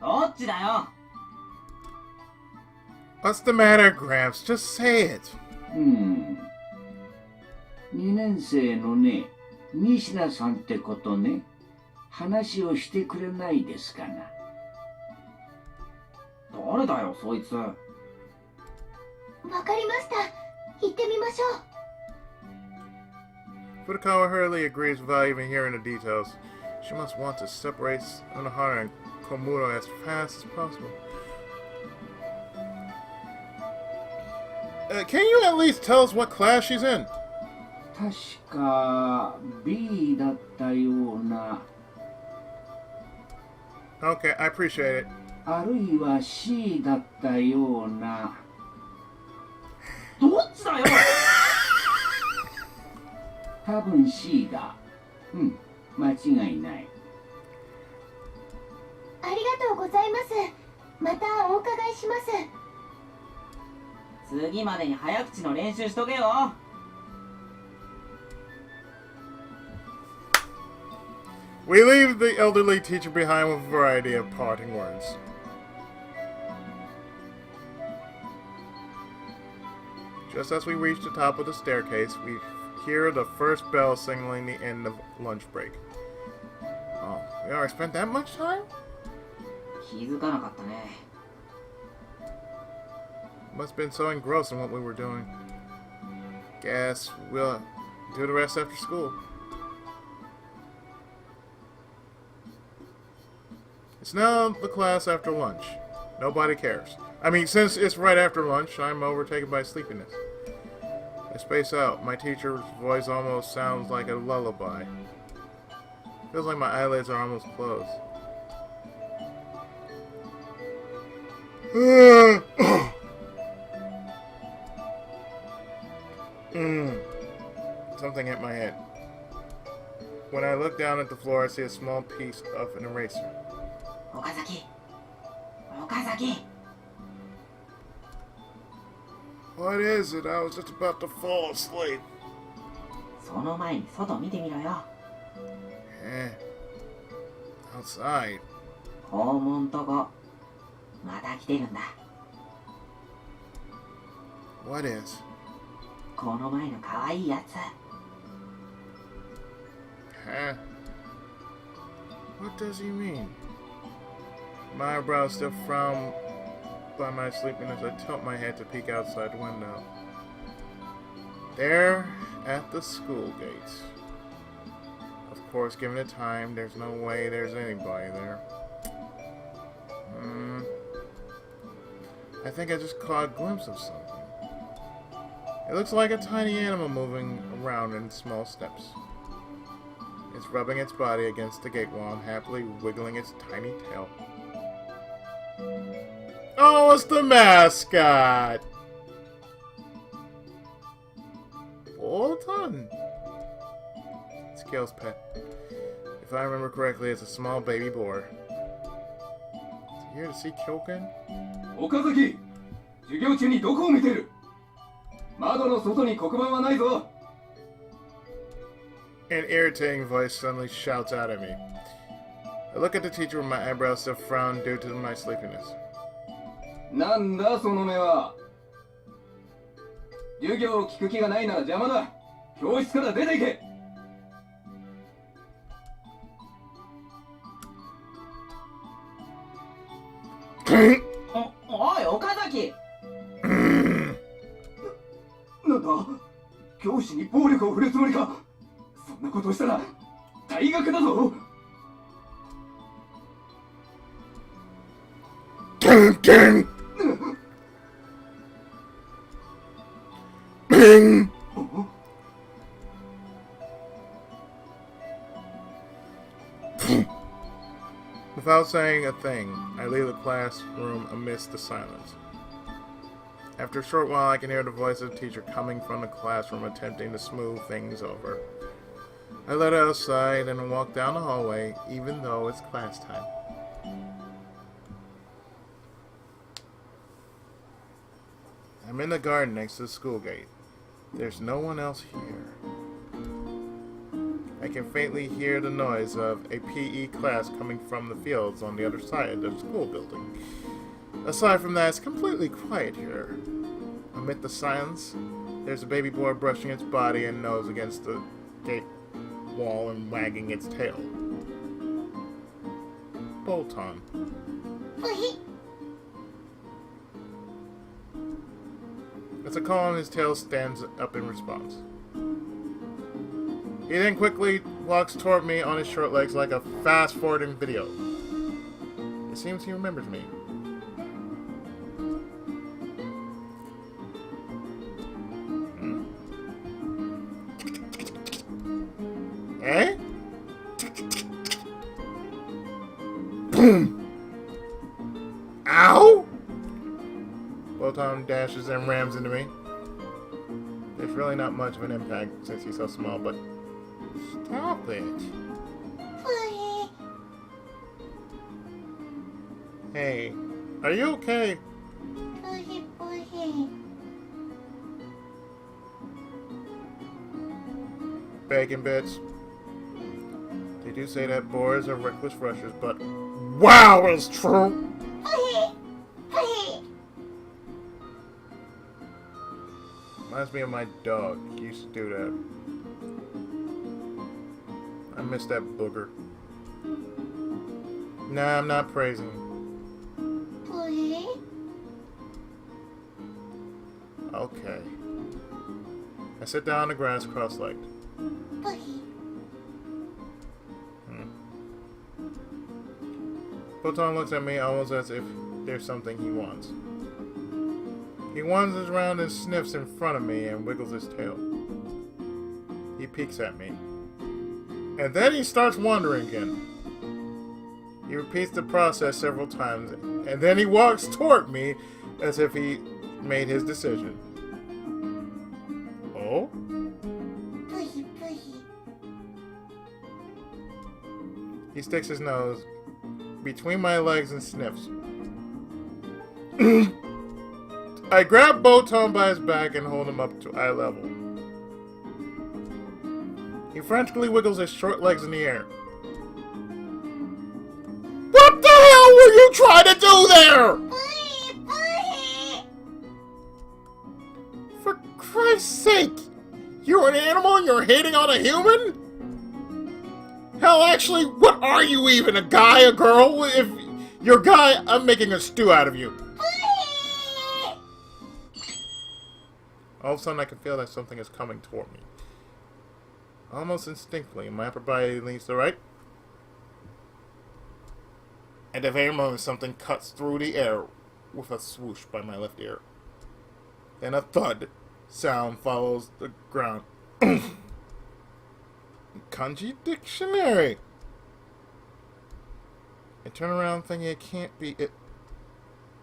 どっちだよ。What's the matter, Gramps? Just say it. うん。2年生のね、西田さんってことね、話をしてくれないですかな。誰だよ、そいつ。わかりました。行ってみましょう。Furukawa hurriedly agrees without even hearing the details. She must want to separate Sunohara and Komuro as fast as possible. Can you at least tell us what class she's in? 確か B だったような。Okay, I appreciate it. あるいは C だったような。どっちだよ。多分 C だ。うん、間違いない。ありがとうございます。またお伺いします。次までに早口の練習しとけよ。We leave the elderly teacher behind with a variety of parting words. Just as we reach the top of the staircase, we hear the first bell signaling the end of lunch break. Oh, we already spent that much time? 気づかなかったね。Must have been so engrossed in what we were doing. Guess we'll do the rest after school. It's now the class after lunch. Nobody cares. I mean, since it's right after lunch, I'm overtaken by sleepiness. I space out. My teacher's voice almost sounds like a lullaby. Feels like my eyelids are almost closed. Something hit my head. When I look down at the floor, I see a small piece of an eraser. 岡崎。岡崎。 What is it? I was just about to fall asleep. その前に外見てみろよ。Outside. 校門とこ。また来てるんだ。What is? この前の可愛いやつ。What does he mean? My eyebrows still frown by my sleepiness, I tilt my head to peek outside the window. There, at the school gates. Of course, given the time, there's no way there's anybody there. I think I just caught a glimpse of something. It looks like a tiny animal moving around in small steps. It's rubbing its body against the gate wall and happily wiggling its tiny tail. Oh, it's the mascot! Well done. It's Gale's pet. If I remember correctly, it's a small baby boar. Is he here to see Kyoken? 岡崎、授業中にどこを見てる？窓の外に黒板はないぞ。 An irritating voice suddenly shouts out at me. I look at the teacher with my eyebrows still frowned due to my sleepiness. なんだその目は。授業を聞く気がないなら邪魔だ。教室から出ていけ。おい、岡崎。なんだ、教師に暴力を振るつもりか。そんなことをしたら退学だぞ。Bing! Bing! Without saying a thing, I leave the classroom amidst the silence. After a short while, I can hear the voice of the teacher coming from the classroom attempting to smooth things over. I let her outside and walk down the hallway, even though it's class time. I'm in the garden next to the school gate. There's no one else here. I can faintly hear the noise of a PE class coming from the fields on the other side of the school building. Aside from that, it's completely quiet here. Amid the silence, there's a baby boy brushing its body and nose against the gate wall and wagging its tail. Bolton. As a call on his tail stands up in response. He then quickly walks toward me on his short legs like a fast-forwarding video. It seems he remembers me. Eh? Boom! Ow! Bolton dashes and rams into me. There's really not much of an impact since he's so small, but stop it. Hey, are you okay? Bacon bits. They do say that boars are reckless rushers, but wow, it's true! Reminds me of my dog. He used to do that. I miss that booger. Nah, I'm not praising him. Okay. I sit down on the grass cross-legged. Bolton looks at me almost as if there's something he wants. He wanders around and sniffs in front of me and wiggles his tail. He peeks at me. And then he starts wandering again. He repeats the process several times, and then he walks toward me as if he made his decision. Oh? He sticks his nose between my legs and sniffs. I grab Bolton by his back and hold him up to eye level. He frantically wiggles his short legs in the air. What the hell were you trying to do there? For Christ's sake! You're an animal and you're hating on a human? Hell, actually, what are you even? A guy, a girl? If you're a guy, I'm making a stew out of you. All of a sudden I can feel that something is coming toward me. Almost instinctively, my upper body leans to the right. At the very moment, something cuts through the air with a swoosh by my left ear. Then a thud sound follows the ground. Kanji dictionary! I turn around thinking it can't be it.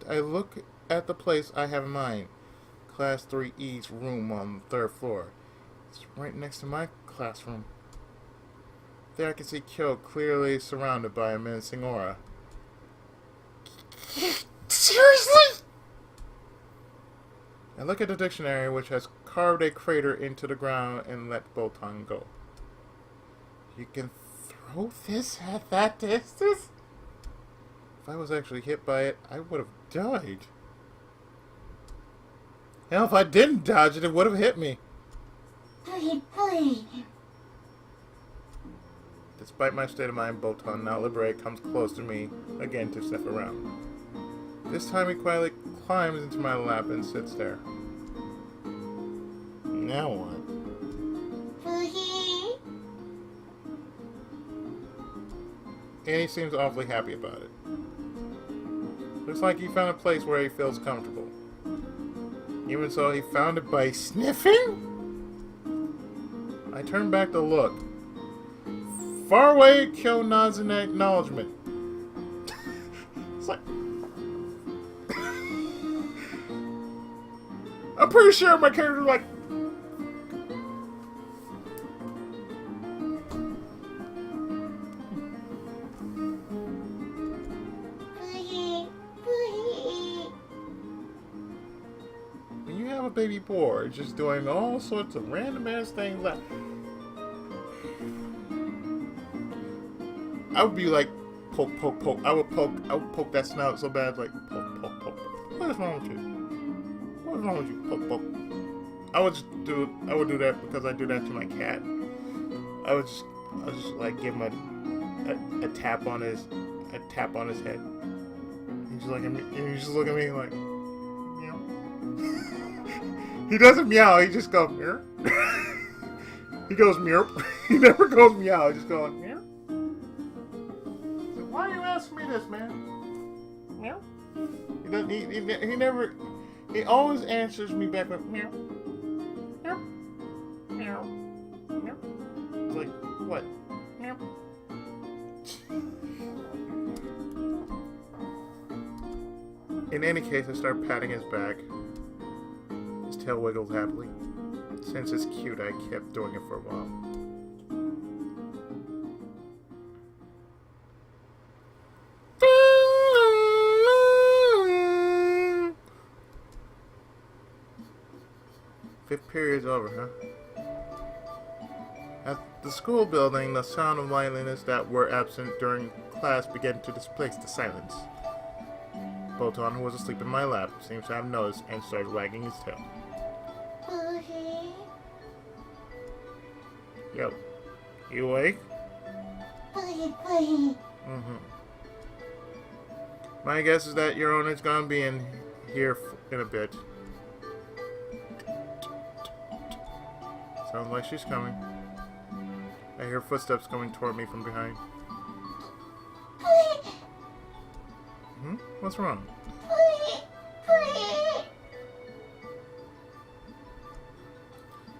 I look at the place I have in mind. Class 3E's room on the 3rd floor. It's right next to my classroom. There I can see Kyo clearly surrounded by a menacing aura. Seriously? I look at the dictionary, which has carved a crater into the ground, and let Botan go. You can throw this at that distance? If I was actually hit by it, I would have died. Hell, if I didn't dodge it, it would have hit me. Despite my state of mind, Botan, now liberated, comes close to me again to sniff around. This time he quietly climbs into my lap and sits there. Now what? And he seems awfully happy about it. Looks like he found a place where he feels comfortable. Even so, he found it by sniffing? I turn back to look. Far away, Kyo nods in acknowledgement. It's like... I'm pretty sure my character like... When you have a baby boy just doing all sorts of random ass things like... I would be like, poke, poke, poke. I would poke that snout so bad, like, poke, poke, poke. What is wrong with you? What is wrong with you? Poke, poke. I would do that because I do that to my cat. I would just like give him a tap on his head. He's just like, and he just look at me like, meow. He doesn't meow. He just goes meow. He goes meow. He never goes meow. He just goes meow. Why are you asking me this, man? Meow. He never. He always answers me back with meow. Meow. Meow. Meow. It's like, what? Meow. In any case, I start patting his back. His tail wiggles happily. Since it's cute, I kept doing it for a while. Fifth period's over, huh? At the school building, the sound of liveliness that were absent during class began to displace the silence. Botan, who was asleep in my lap, seems to have noticed and started wagging his tail. Yo, you awake? Mm-hmm. My guess is that your owner's gonna be in here in a bit. Sounds like she's coming. I hear footsteps coming toward me from behind. Hmm? What's wrong?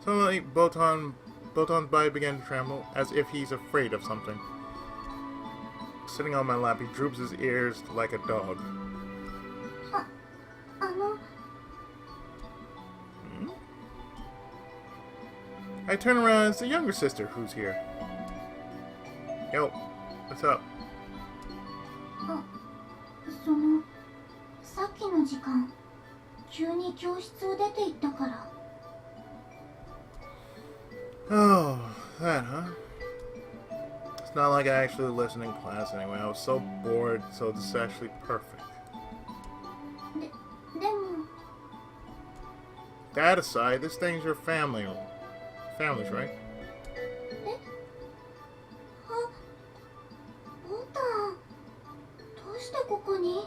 Suddenly, Botan's body began to tremble, as if he's afraid of something. Sitting on my lap, he droops his ears like a dog. Hmm? I turn around, it's the younger sister who's here. Yo, what's up? さっきの時間、急に教室を出て行ったから。 Oh, that, huh? It's not like I actually listened in class anyway. I was so bored, so this is actually perfect. でも That aside, this thing's your family. Families, right? ボタン、どうしてここに？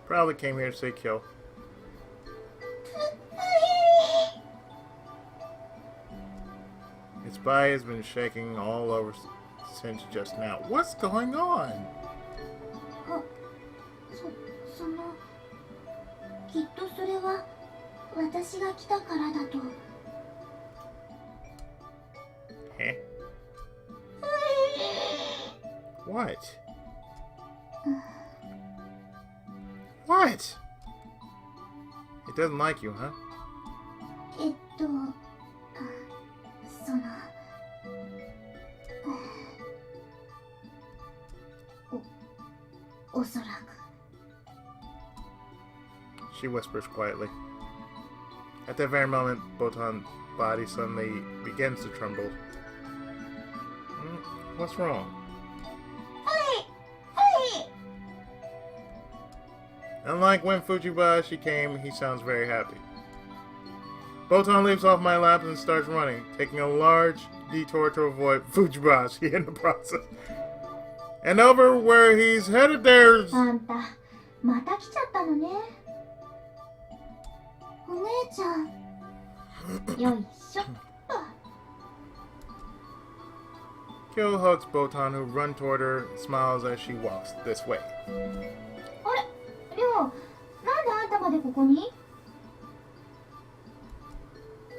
Probably came here to say kill. body has been shaking all over since just now. What's going on? そのきっとそれは私が来たからだと。 Eh? What? What? It doesn't like you, huh? そのおそらく。 She whispers quietly. At that very moment, Botan's body suddenly begins to tremble. What's wrong? Unlike when Fujibashi came, he sounds very happy. Botan leaps off my lap and starts running, taking a large detour to avoid Fujibashi in the process. And over where he's headed, there's... あんたまた来ちゃったのね。お姉ちゃん。よいしょっと。 Kyo hugs Botan, who runs toward her and smiles as she walks this way. あれ、りょう、なんであんたまでここに？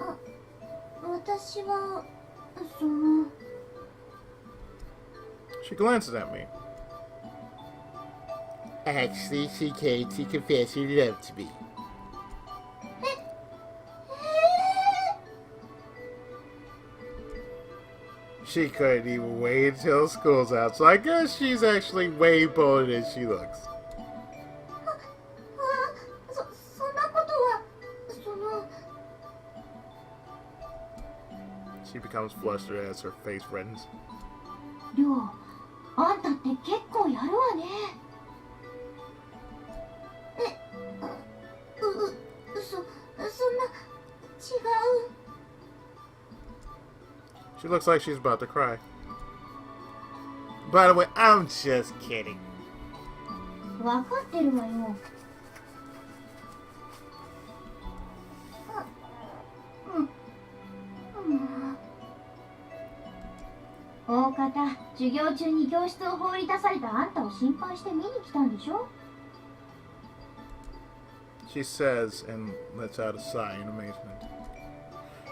あ、私はその。 She glances at me. Actually, she came to confess her love to me. She couldn't even wait until school's out, so I guess she's actually way bolder than she looks. そんなことはその。 She becomes flustered as her face reddens. りょう、あんたって結構やるわね。そんな違う。 She looks like she's about to cry. By the way, I'm just kidding. わかってるわよ。大方、授業中に教室を放り出されたあんたを心配して見に来たんでしょ？ She says and lets out a sigh in amazement.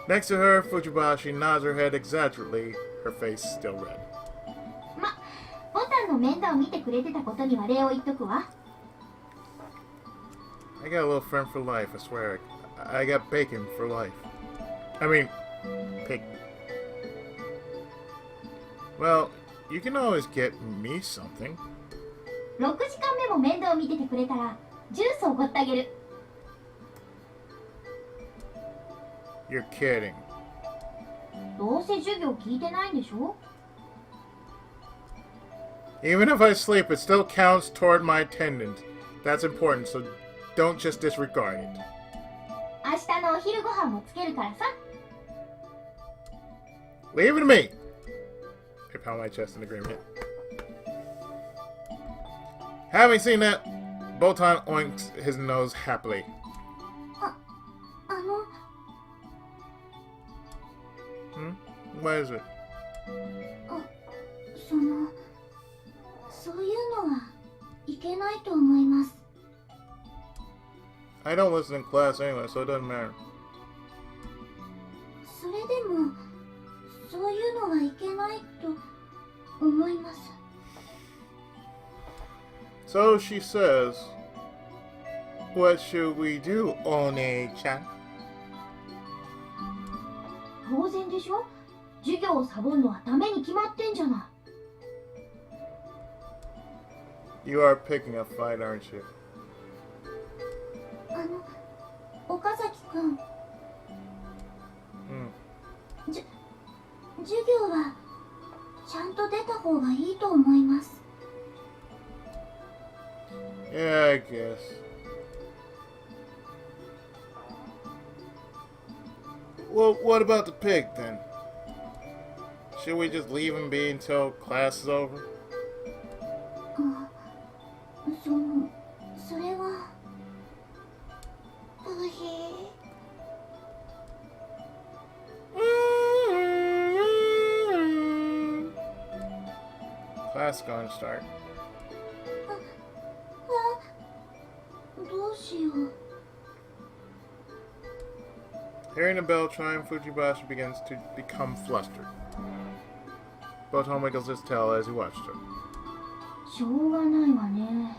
Next to her, Fujibashi nods her head exaggerately, her face still red. ボタンの面倒を見てくれてたことには礼を言っとくわ。 I got a little friend for life, I swear. I got bacon for life. I mean, pig. Well, you can always get me something. 6時間目も面倒を見ててくれたら、ジュースをおごってあげる。 You're kidding. どうせ授業聞いてないんでしょ？ Even if I sleep, it still counts toward my attendance. That's important, so don't just disregard it. 明日のお昼ご飯もつけるからさ。 Leave it to me! I pound my chest in agreement. Having seen that, Botan oinks his nose happily. あの。 What is it? そういうのはいけないと思います。 I don't listen in class anyway, so it doesn't matter. それでもそういうのはいけないと思います。 So she says, what should we do, One-chan? 当然でしょ？授業をサボるのはダメに決まってんじゃない。 You are picking a fight, aren't you? 岡崎くん。 授業はちゃんと出た方がいいと思います。 Yeah, I guess. Well, what about the pig then? Should we just leave him be until class is over? それは。Class going to start. どうしよう。 Hearing the bell chime, Fujibashi begins to become flustered. Botan wiggles his tail as he watched her. しょうがないわね。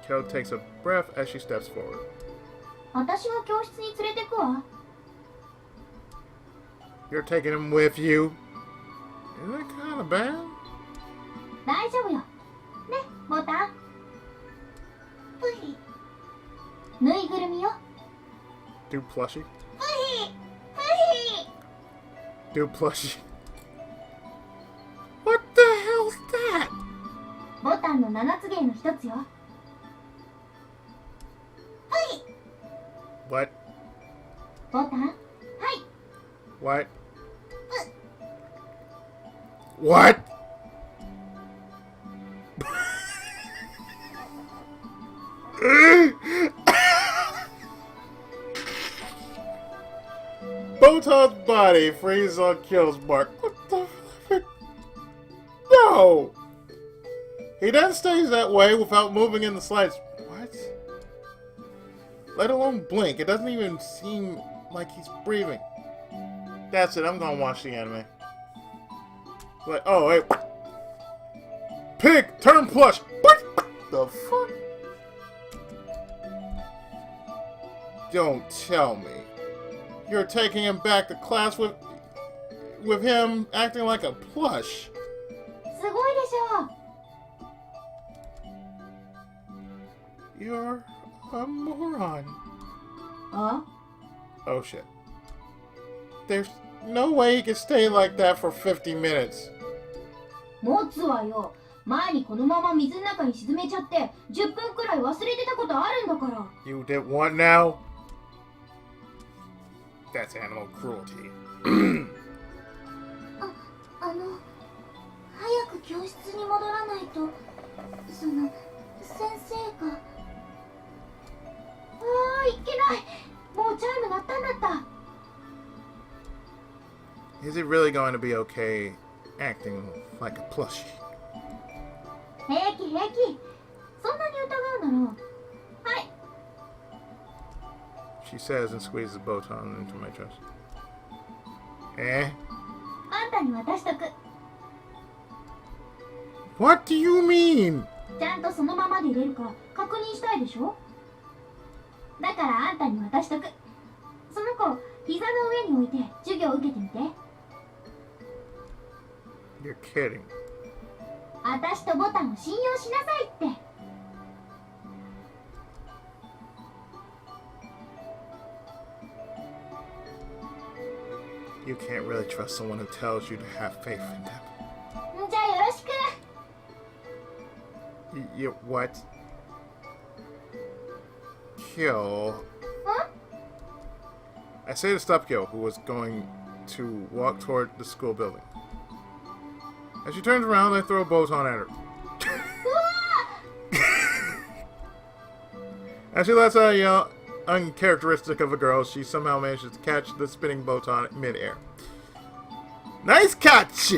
Kel takes a breath as she steps forward. 私が教室に連れてくわ。 You're taking him with you? Isn't that kind of bad? 大丈夫よ。ね、ボタン。プヒ。ぬいぐるみよ。 Do plushie? プヒプヒ Do plushie. What the hell's that? ボタンの7つ芸の一つよ。プヒ What? ボタン。はい。 What? What? Botan's body freezes on Kill's mark. What the fuck? No! He then stays that way without moving in the slightest. What? Let alone blink. It doesn't even seem like he's breathing. That's it. I'm gonna watch the anime. Like, oh, wait. Pig! Turn plush! What the fuck? Don't tell me. You're taking him back to class with him acting like a plush. すごいでしょ。 You're a moron. あ Oh shit. There's no way he can stay like that for 50 minutes. 持つわよ。前にこのまま水の中に沈めちゃって10分くらい忘れてたことあるんだから。 You did what now? That's animal cruelty. 早く教室に戻らないと、その先生が。いけない。もうチャイム鳴ったんだった。 Is it really going to be okay acting like a plushie? 平気平気。そんなに疑うなら。はい。 She says and squeezes Botan into my chest. Eh? あんたに渡しとく。 What do you mean? ちゃんとそのままで入れるか確認したいでしょ。だからあんたに渡しとく。その子、膝の上に置いて授業受けてみて。 You're kidding. あたしとボタンを信用しなさいって。 You can't really trust someone who tells you to have faith in them. じゃあよろしく。 You what? Kill. Huh? I say to stop Kill, who was going to walk toward the school building. As she turns around, I throw a boson at her. As she lets out a yell, uncharacteristic of a girl, she somehow manages to catch the spinning boton mid-air. Nice catch!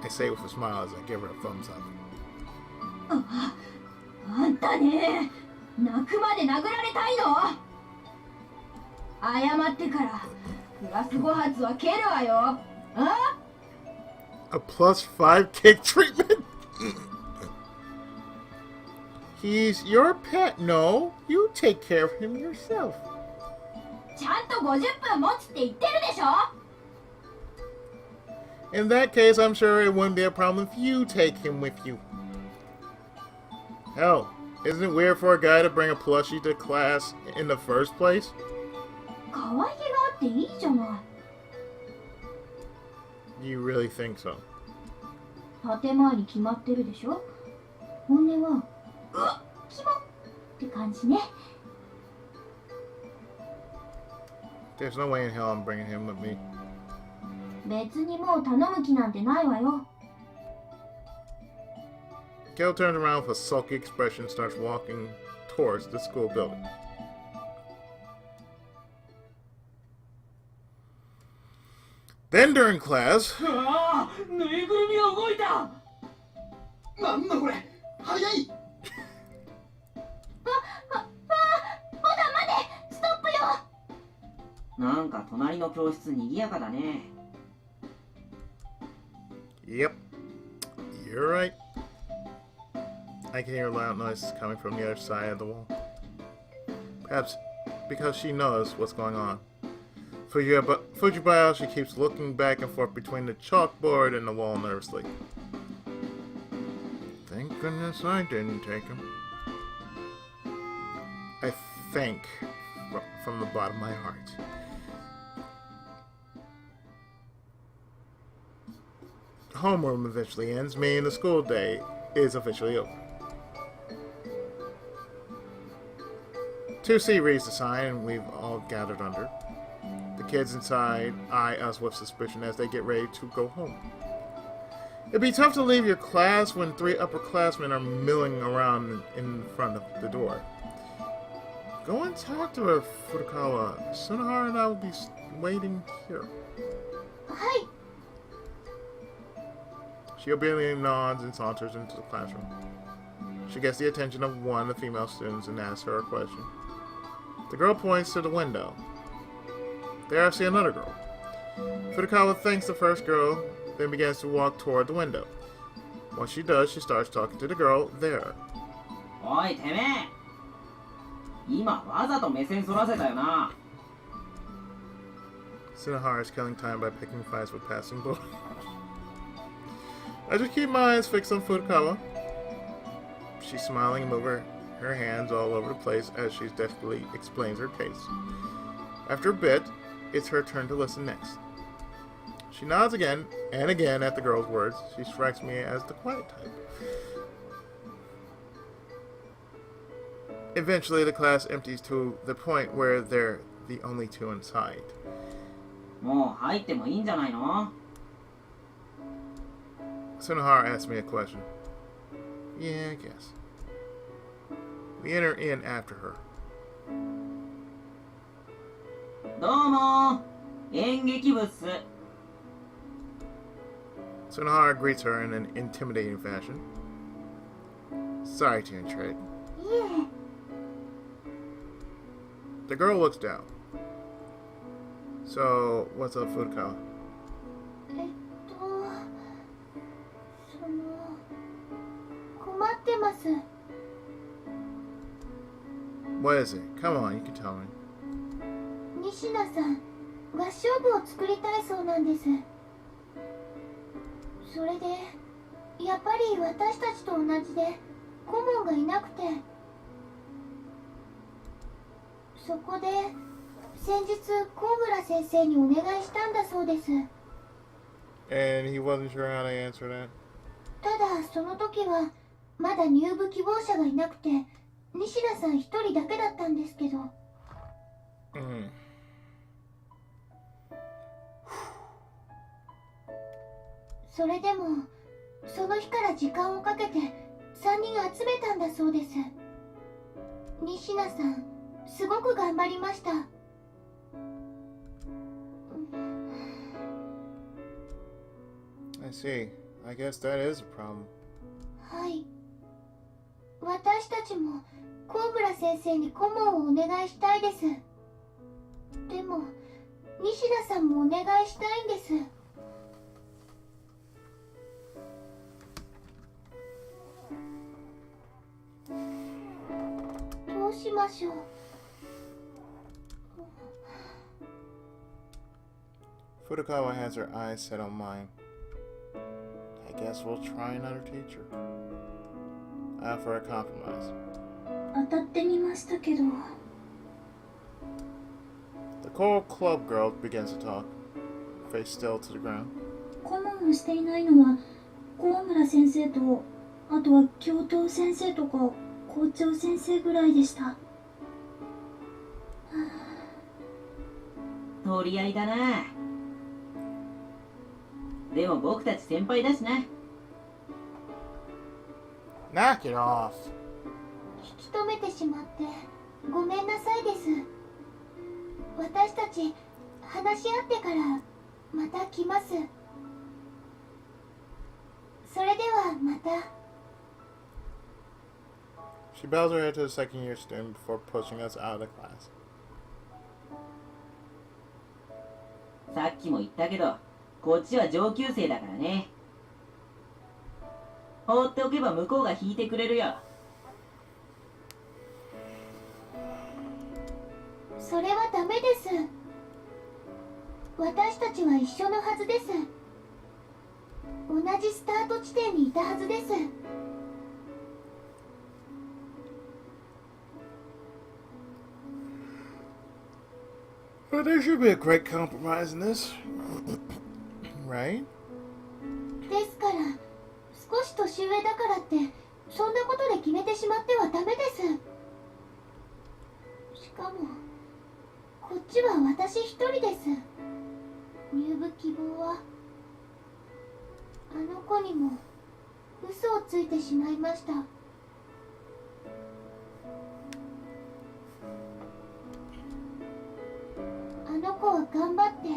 I say with a smile as I give her a thumbs up. あんたね、泣くまで殴られたいの？謝ってからクラス5発は蹴るわよ。あ？ A +5 kick treatment? He's your pet. No, you take care of him yourself. ちゃんと50分持つって言ってるでしょ。 In that case, I'm sure it wouldn't be a problem if you take him with you. Hell, isn't it weird for a guy to bring a plushie to class in the first place? 可愛げがあっていいじゃない。 You really think so? 建前に決まってるでしょ。本音はキモって感じね。 There's no way in hell I'm bringing him with me. 別にもう頼む気なんてないわよ。 Gail turns around with a sulky expression and starts walking towards the school building. Then during class, うわー、ぬいぐるみが動いた。なんだこれ、早い。まだ待て、ストップよ。なんか隣の教室にぎやかだね。yep, you're right. I can hear loud noises coming from the other side of the wall. Perhaps because she knows what's going on. Fujibayashi keeps looking back and forth between the chalkboard and the wall nervously. Thank goodness I didn't take him. I think from the bottom of my heart. Homeroom eventually ends, meaning the school day is officially over. 2C reads the sign, and we've all gathered under. The kids inside eye us with suspicion as they get ready to go home. It'd be tough to leave your class when 3 upperclassmen are milling around in front of the door. Go and talk to her, Furukawa. Sunahara and I will be waiting here. はい。 She obediently nods and saunters into the classroom. She gets the attention of one of the female students and asks her a question. The girl points to the window. There I see another girl. Furukawa thanks the first girl, then begins to walk toward the window. Once she does, she starts talking to the girl there. おいてめえ、今わざと目線そらせたよな。 Sunahara is killing time by picking fights with passing boys. I just keep my eyes fixed on Furukawa. She's smiling and moving her hands all over the place as she deftly explains her case. After a bit, it's her turn to listen next. She nods again and again at the girl's words. She strikes me as the quiet type. Eventually, the class empties to the point where they're the only 2 inside. もう入ってもいいんじゃないの？ Sunahara asks me a question. Yeah, I guess. We enter in after her. どうも、演劇部っす。 Sunahara greets her in an intimidating fashion. Sorry to intrude. いえ。 The girl looks down. So, what's up, Furukawa? 困ってます。 What is it? Come on, you can tell me. 仁科さん、合唱部を作りたいそうなんです。それで、やっぱり私たちと同じで顧問がいなくて、そこで先日高村先生にお願いしたんだそうです。 And he wasn't sure how to answer that. ただその時はまだ入部希望者がいなくて、仁科さん一人だけだったんですけど。それでもその日から時間をかけて3人集めたんだそうです。仁科さん、すごく頑張りました。I see. I guess that is a problem. はい。私たちも高村先生に顧問をお願いしたいです。でも仁科さんもお願いしたいんです。どうしましょう。Furukawa has her eyes set on mine. I guess we'll try another teacher. I offer a compromise. 当たってみましたけど。 The choral club girl begins to talk, face still to the ground. 顧問をしていないのは高村先生と、あとは教頭先生とか校長先生ぐらいでした。取り合いだな。でも僕たち先輩だしな。Knock it off. 引き止めてしまってごめんなさいです。私たち話し合ってからまた決きます。それではまた。 She bows her head to the second year student before pushing us out of the class. さっきも言ったけど、こっちは上級生だからね。放っておけば向こうが引いてくれるよ。それはダメです。私たちは一緒のはずです。同じスタート地点にいたはずです。But there should be a great compromise in this. Right? ですから、少し年上だからってそんなことで決めてしまってはダメです。しかもこっちは私一人です。入部希望はあの子にも嘘をついてしまいました。あの子は頑張って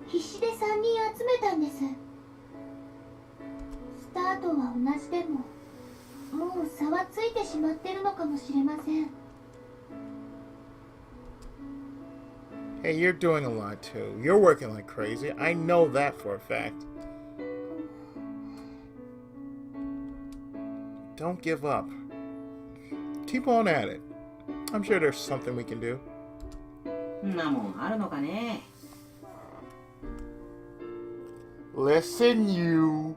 必死で3人集めたんです。スタートは同じでももう差はついてしまってるのかもしれません。 Hey, you're doing a lot too. You're working like crazy. I know that for a fact. Don't give up. Keep on at it. I'm sure there's something we can do. んなもんあるのかね。Listen, you.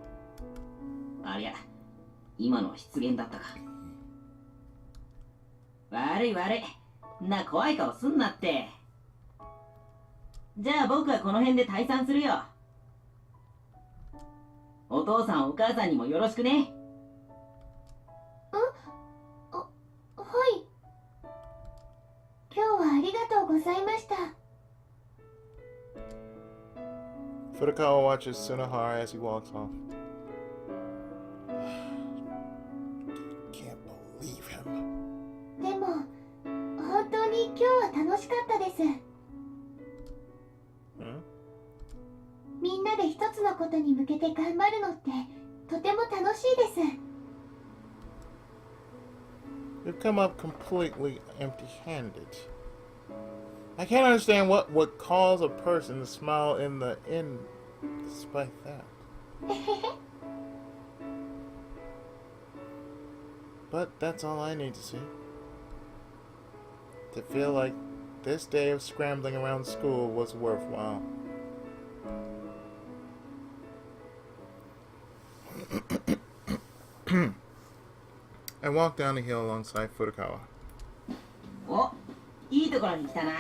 ありゃ、今のは失言だったか。悪い悪い。な怖い顔すんなって。じゃあ僕はこの辺で退散するよ。お父さんお母さんにもよろしくね。はい。今日はありがとうございました。 Furukawa watches Tsunohara as he walks off. Can't believe him. でも本当に今日は楽しかったです。みんなで一つのことに向けて頑張るのってとても楽しいです。 You've come up completely empty-handed. I can't understand what would cause a person to smile in the end despite that. But that's all I need to see. To feel like this day of scrambling around school was worthwhile. I walked down the hill alongside Furukawa. お、いいところに来たな。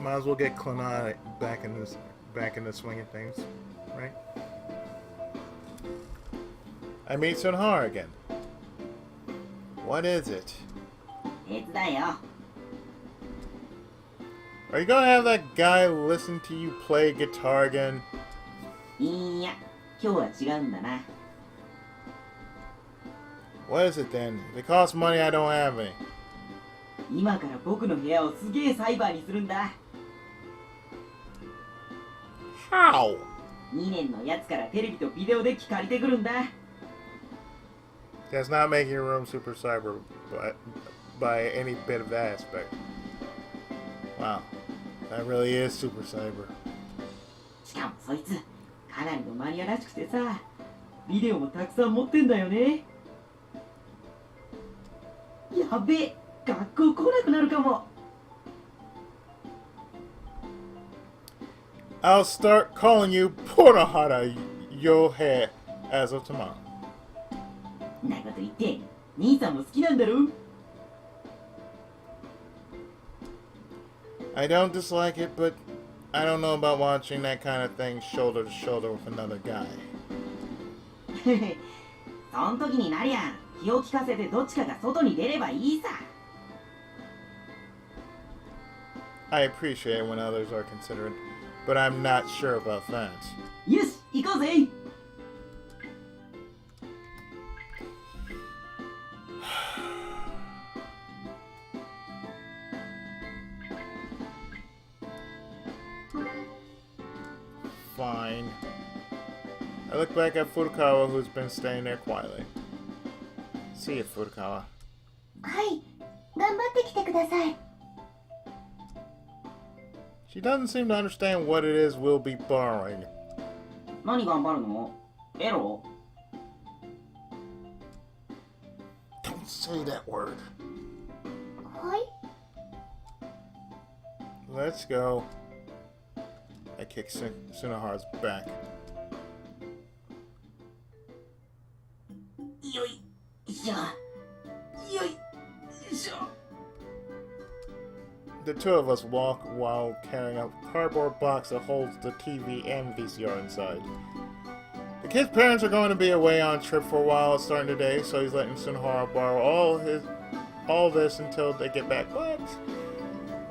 Might as well get Clannad back in the swing of things, right? I meet Tsunohara again. What is it? 手伝えよ。 Are you gonna have that guy listen to you play guitar again? いや、今日は違うんだな。 What is it then? If it costs money, I don't have any. 今から僕の部屋をすげえサイバーにするんだ。 How? 2年のやつからテレビとビデオデッキ借りてくるんだ。 That's not making your room super cyber by any bit of that aspect. Wow. That really is super cyber. しかもそいつ、かなりのマニアらしくてさ、ビデオもたくさん持ってんだよね。やべえ、学校来なくなるかも。 I'll start calling you Porohara Yohei as of tomorrow. なこと言って、兄さんも好きなんだろ？ I don't dislike it, but I don't know about watching that kind of thing shoulder to shoulder with another guy. そん時になりゃ、気を利かせてどっちかが外に出ればいいさ。 I appreciate it when others are considerate, but I'm not sure about that. よし、行こうぜ。Fine. I look back at Furukawa, who's been staying there quietly. See you, Furukawa. はい頑張ってきてください She doesn't seem to understand what it is we'll be borrowing. 何頑張るの？エロ？ Don't say that word. はい Let's go. I kick Sunohara's back. よいしょ。よいしょ。 The two of us walk while carrying a cardboard box that holds the TV and VCR inside. The kid's parents are going to be away on a trip for a while starting today, so he's letting Sunohara borrow all this until they get back. What?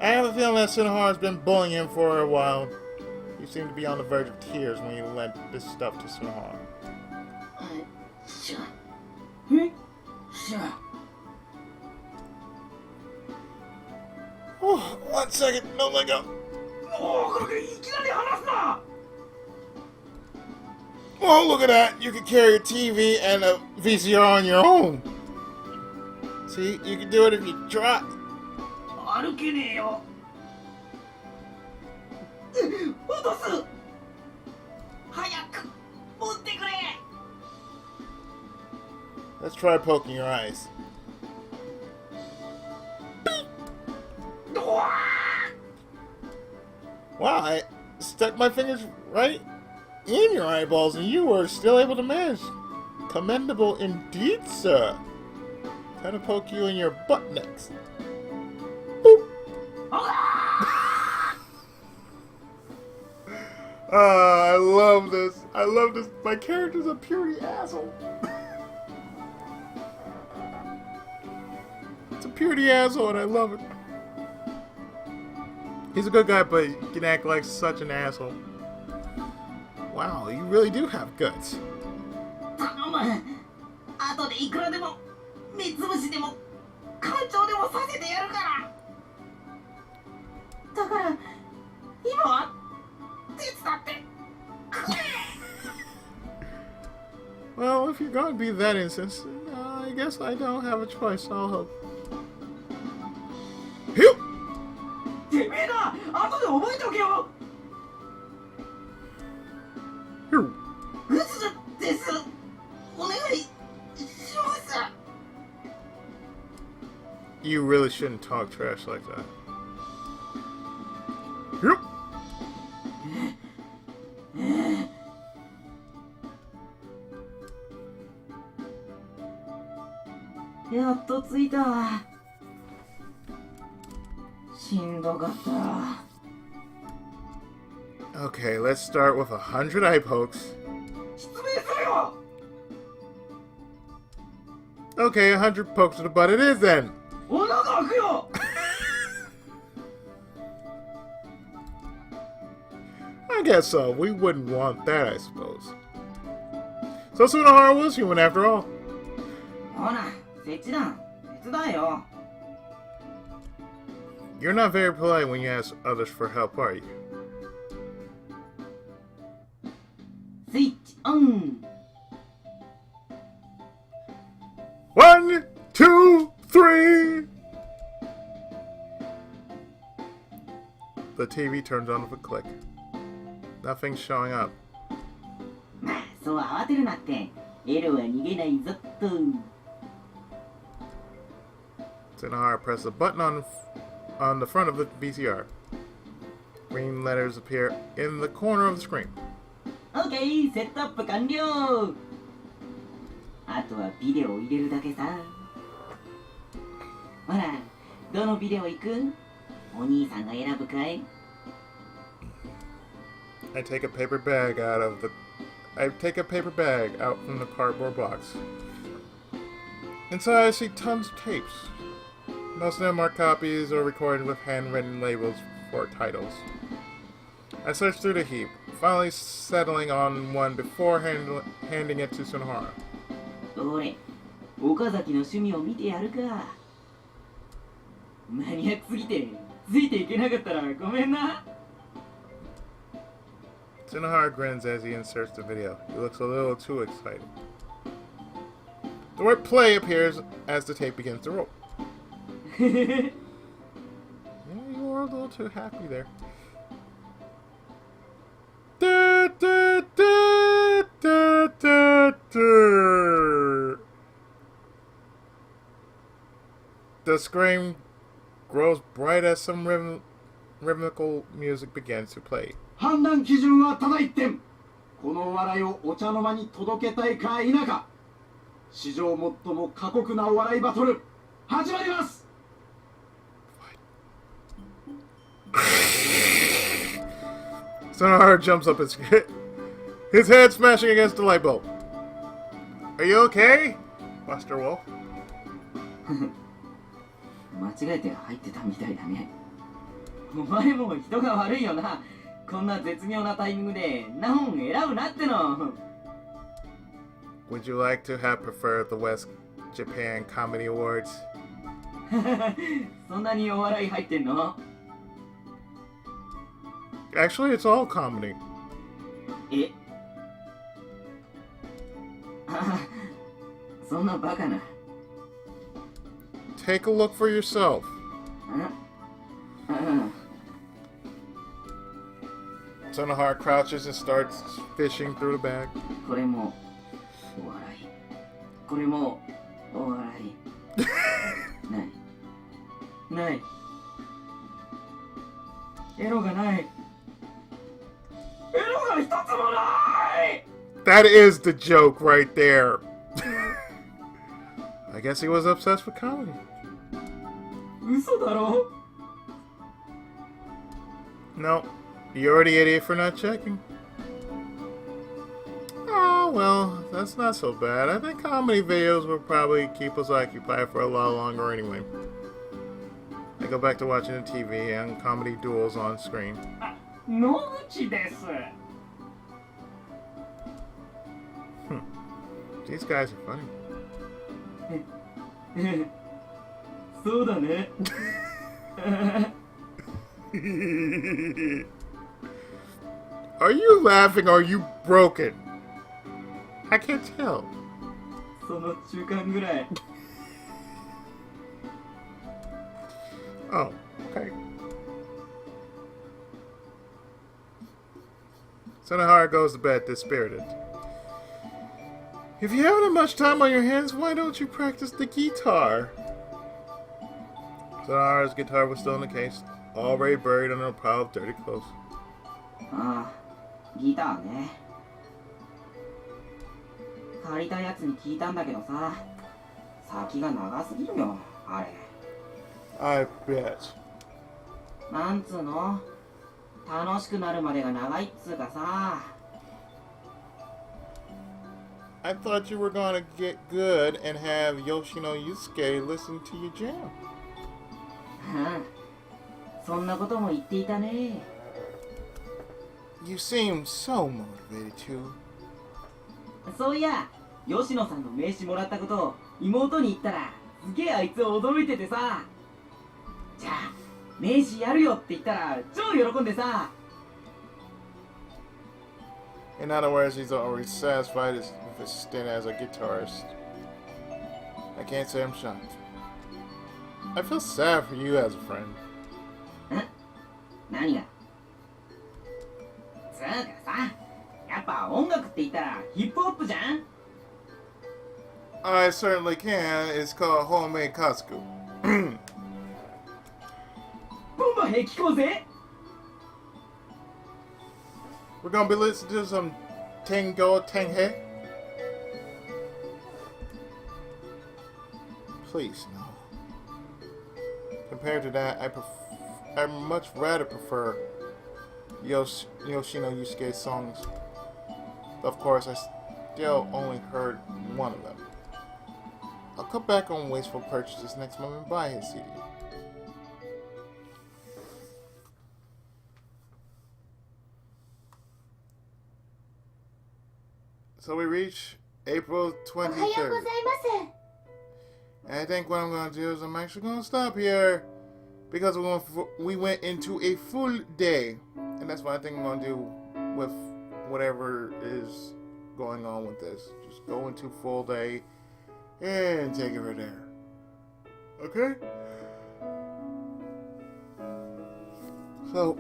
I have a feeling that Sunohara's been bullying him for a while. You seem to be on the verge of tears when you lent this stuff to Sunohara. しょ。え？しょ。 Oh, 1 second. No, let go. もうこれいきなり話すな Oh, look at that. You can carry a TV and a VCR on your own. See, you can do it if you try. 歩けねえよ。落とす。早く持ってくれ。 Let's try poking your eyes. Wow, I stuck my fingers right in your eyeballs and you were still able to manage. Commendable indeed, sir. Time to poke you in your butt next. Boop. I love this. I love this. My character's a purity asshole. It's a purity asshole and I love it. He's a good guy, but he can act like such an asshole. Wow, you really do have guts. 頼む。後でいくらでも目つぶしでも館長でもさせてやるから。だから今は手伝ってくれ。 Well, if you're gonna be that instance, I guess I don't have a choice. I'll help. Heal! てめえな後で覚えておけよ Heal! 嘘です。お願いします。 You really shouldn't talk trash like that. Heal! やっと着いた。しんどかった。 Okay, let's start with 100 eye pokes. 説明するよ Okay, 100 pokes to the butt it is then. お腹開くよ I guess so. We wouldn't want that, I suppose. So Sunohara was human after all. ほら、設置団、手伝えよ。 You're not very polite when you ask others for help, are you? スイッチオン。 1, 2, 3. The TV turns on with a click. Nothing's showing up. まあ、そう慌てるなって。エロは逃げないぞっと。 Sunohara presses a button on the front of the VCR. Green letters appear in the corner of the screen. オッケー、セットアップ完了。あとはビデオを入れるだけさ。ほら、どのビデオ行く？お兄さんが選ぶかい？ I take a paper bag out from the cardboard box. Inside I see tons of tapes. Most of them are copies or recorded with handwritten labels for titles. I searched through the heap, finally settling on one before handing it to Sunohara. どれ、岡崎の趣味を見てやるか。マニアックすぎてついていけなかったらごめんな。Sunohara grins as he inserts the video. He looks a little too excited. The word play appears as the tape begins to roll. Yeah, you were a little too happy there. Da, da, da, da, da, da. The scream grows bright as some rhythmical music begins to play. 判断基準はただ一点。この笑いをお茶の間に届けたいか否か。史上最も過酷なお笑いバトル始まります。Sunohara jumps up his head smashing against the light bulb. Are you okay, Buster Wolf? 間違えて入ってたみたいだね。お前も人が悪いよな。こんな絶妙なタイミングで何本選ぶなっての。Would you like to have preferred the West Japan Comedy Awards? そんなにお笑い入ってんの？ Actually, it's all comedy. え？あ、そんなバカな。Take a look for yourself. Sunohara crouches and starts fishing through the bag. これもお笑い。これもお笑い。ない。ない。エロがない。エロが一つもない。 That is the joke right there. I guess he was obsessed with comedy. 嘘だろ? No, you're the idiot for not checking. Oh, well, that's not so bad. I think comedy videos will probably keep us occupied for a lot longer anyway. I go back to watching the TV and comedy duels on screen. 野口です。These guys are funny. そうだね。Are you laughing or are you broken? I can't tell. その中間ぐらい。Oh, okay. Sunohara goes to bed dispirited. If you haven't much time on your hands, why don't you practice the guitar? Sunohara's guitar was still in the case, already buried under a pile of dirty clothes. ああ、ギターね。借りたやつに聞いたんだけどさ、先が長すぎるよ、あれ。I bet. なんつうの？楽しくなるまでが長いっつうかさ。I thought you were gonna get good and have Yoshino Yusuke listen to your jam. うん。そんなことも言っていたね。You seem so motivated too. そういや、吉野さんの名刺もらったことを妹に言ったら、すげえあいつ驚いててさ。じゃあ、名刺やるよって言ったら、超喜んでさ。In other words, he's already satisfied with his stint as a guitarist. I can't say I'm shocked. I feel sad for you as a friend. 何が？つうかさ、やっぱ音楽って言ったらヒップホップじゃん？ I certainly can. It's called homemade Katsuku. ボンバヘ聞こうぜ。 We're gonna be listening to some Tengo Tenghe. Please, no. Compared to that, I much rather prefer Yoshino Yusuke's songs. Of course, I still only heard one of them. I'll cut back on wasteful purchases next month and buy his CD. So we reach April おはようござい 23rd. ます。 And I think what I'm going to do is I'm actually going to stop here because we went into a full day. And that's what I think I'm going to do with whatever is going on with this. Just go into full day and take it right there. Okay? So,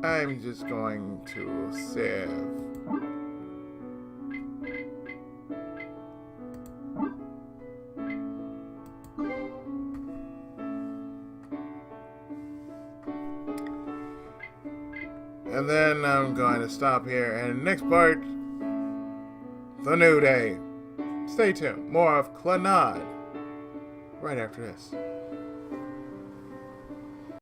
I'm just going to save. And then I'm going to stop here. And next part, the new day. Stay tuned. More of Clannad right after this.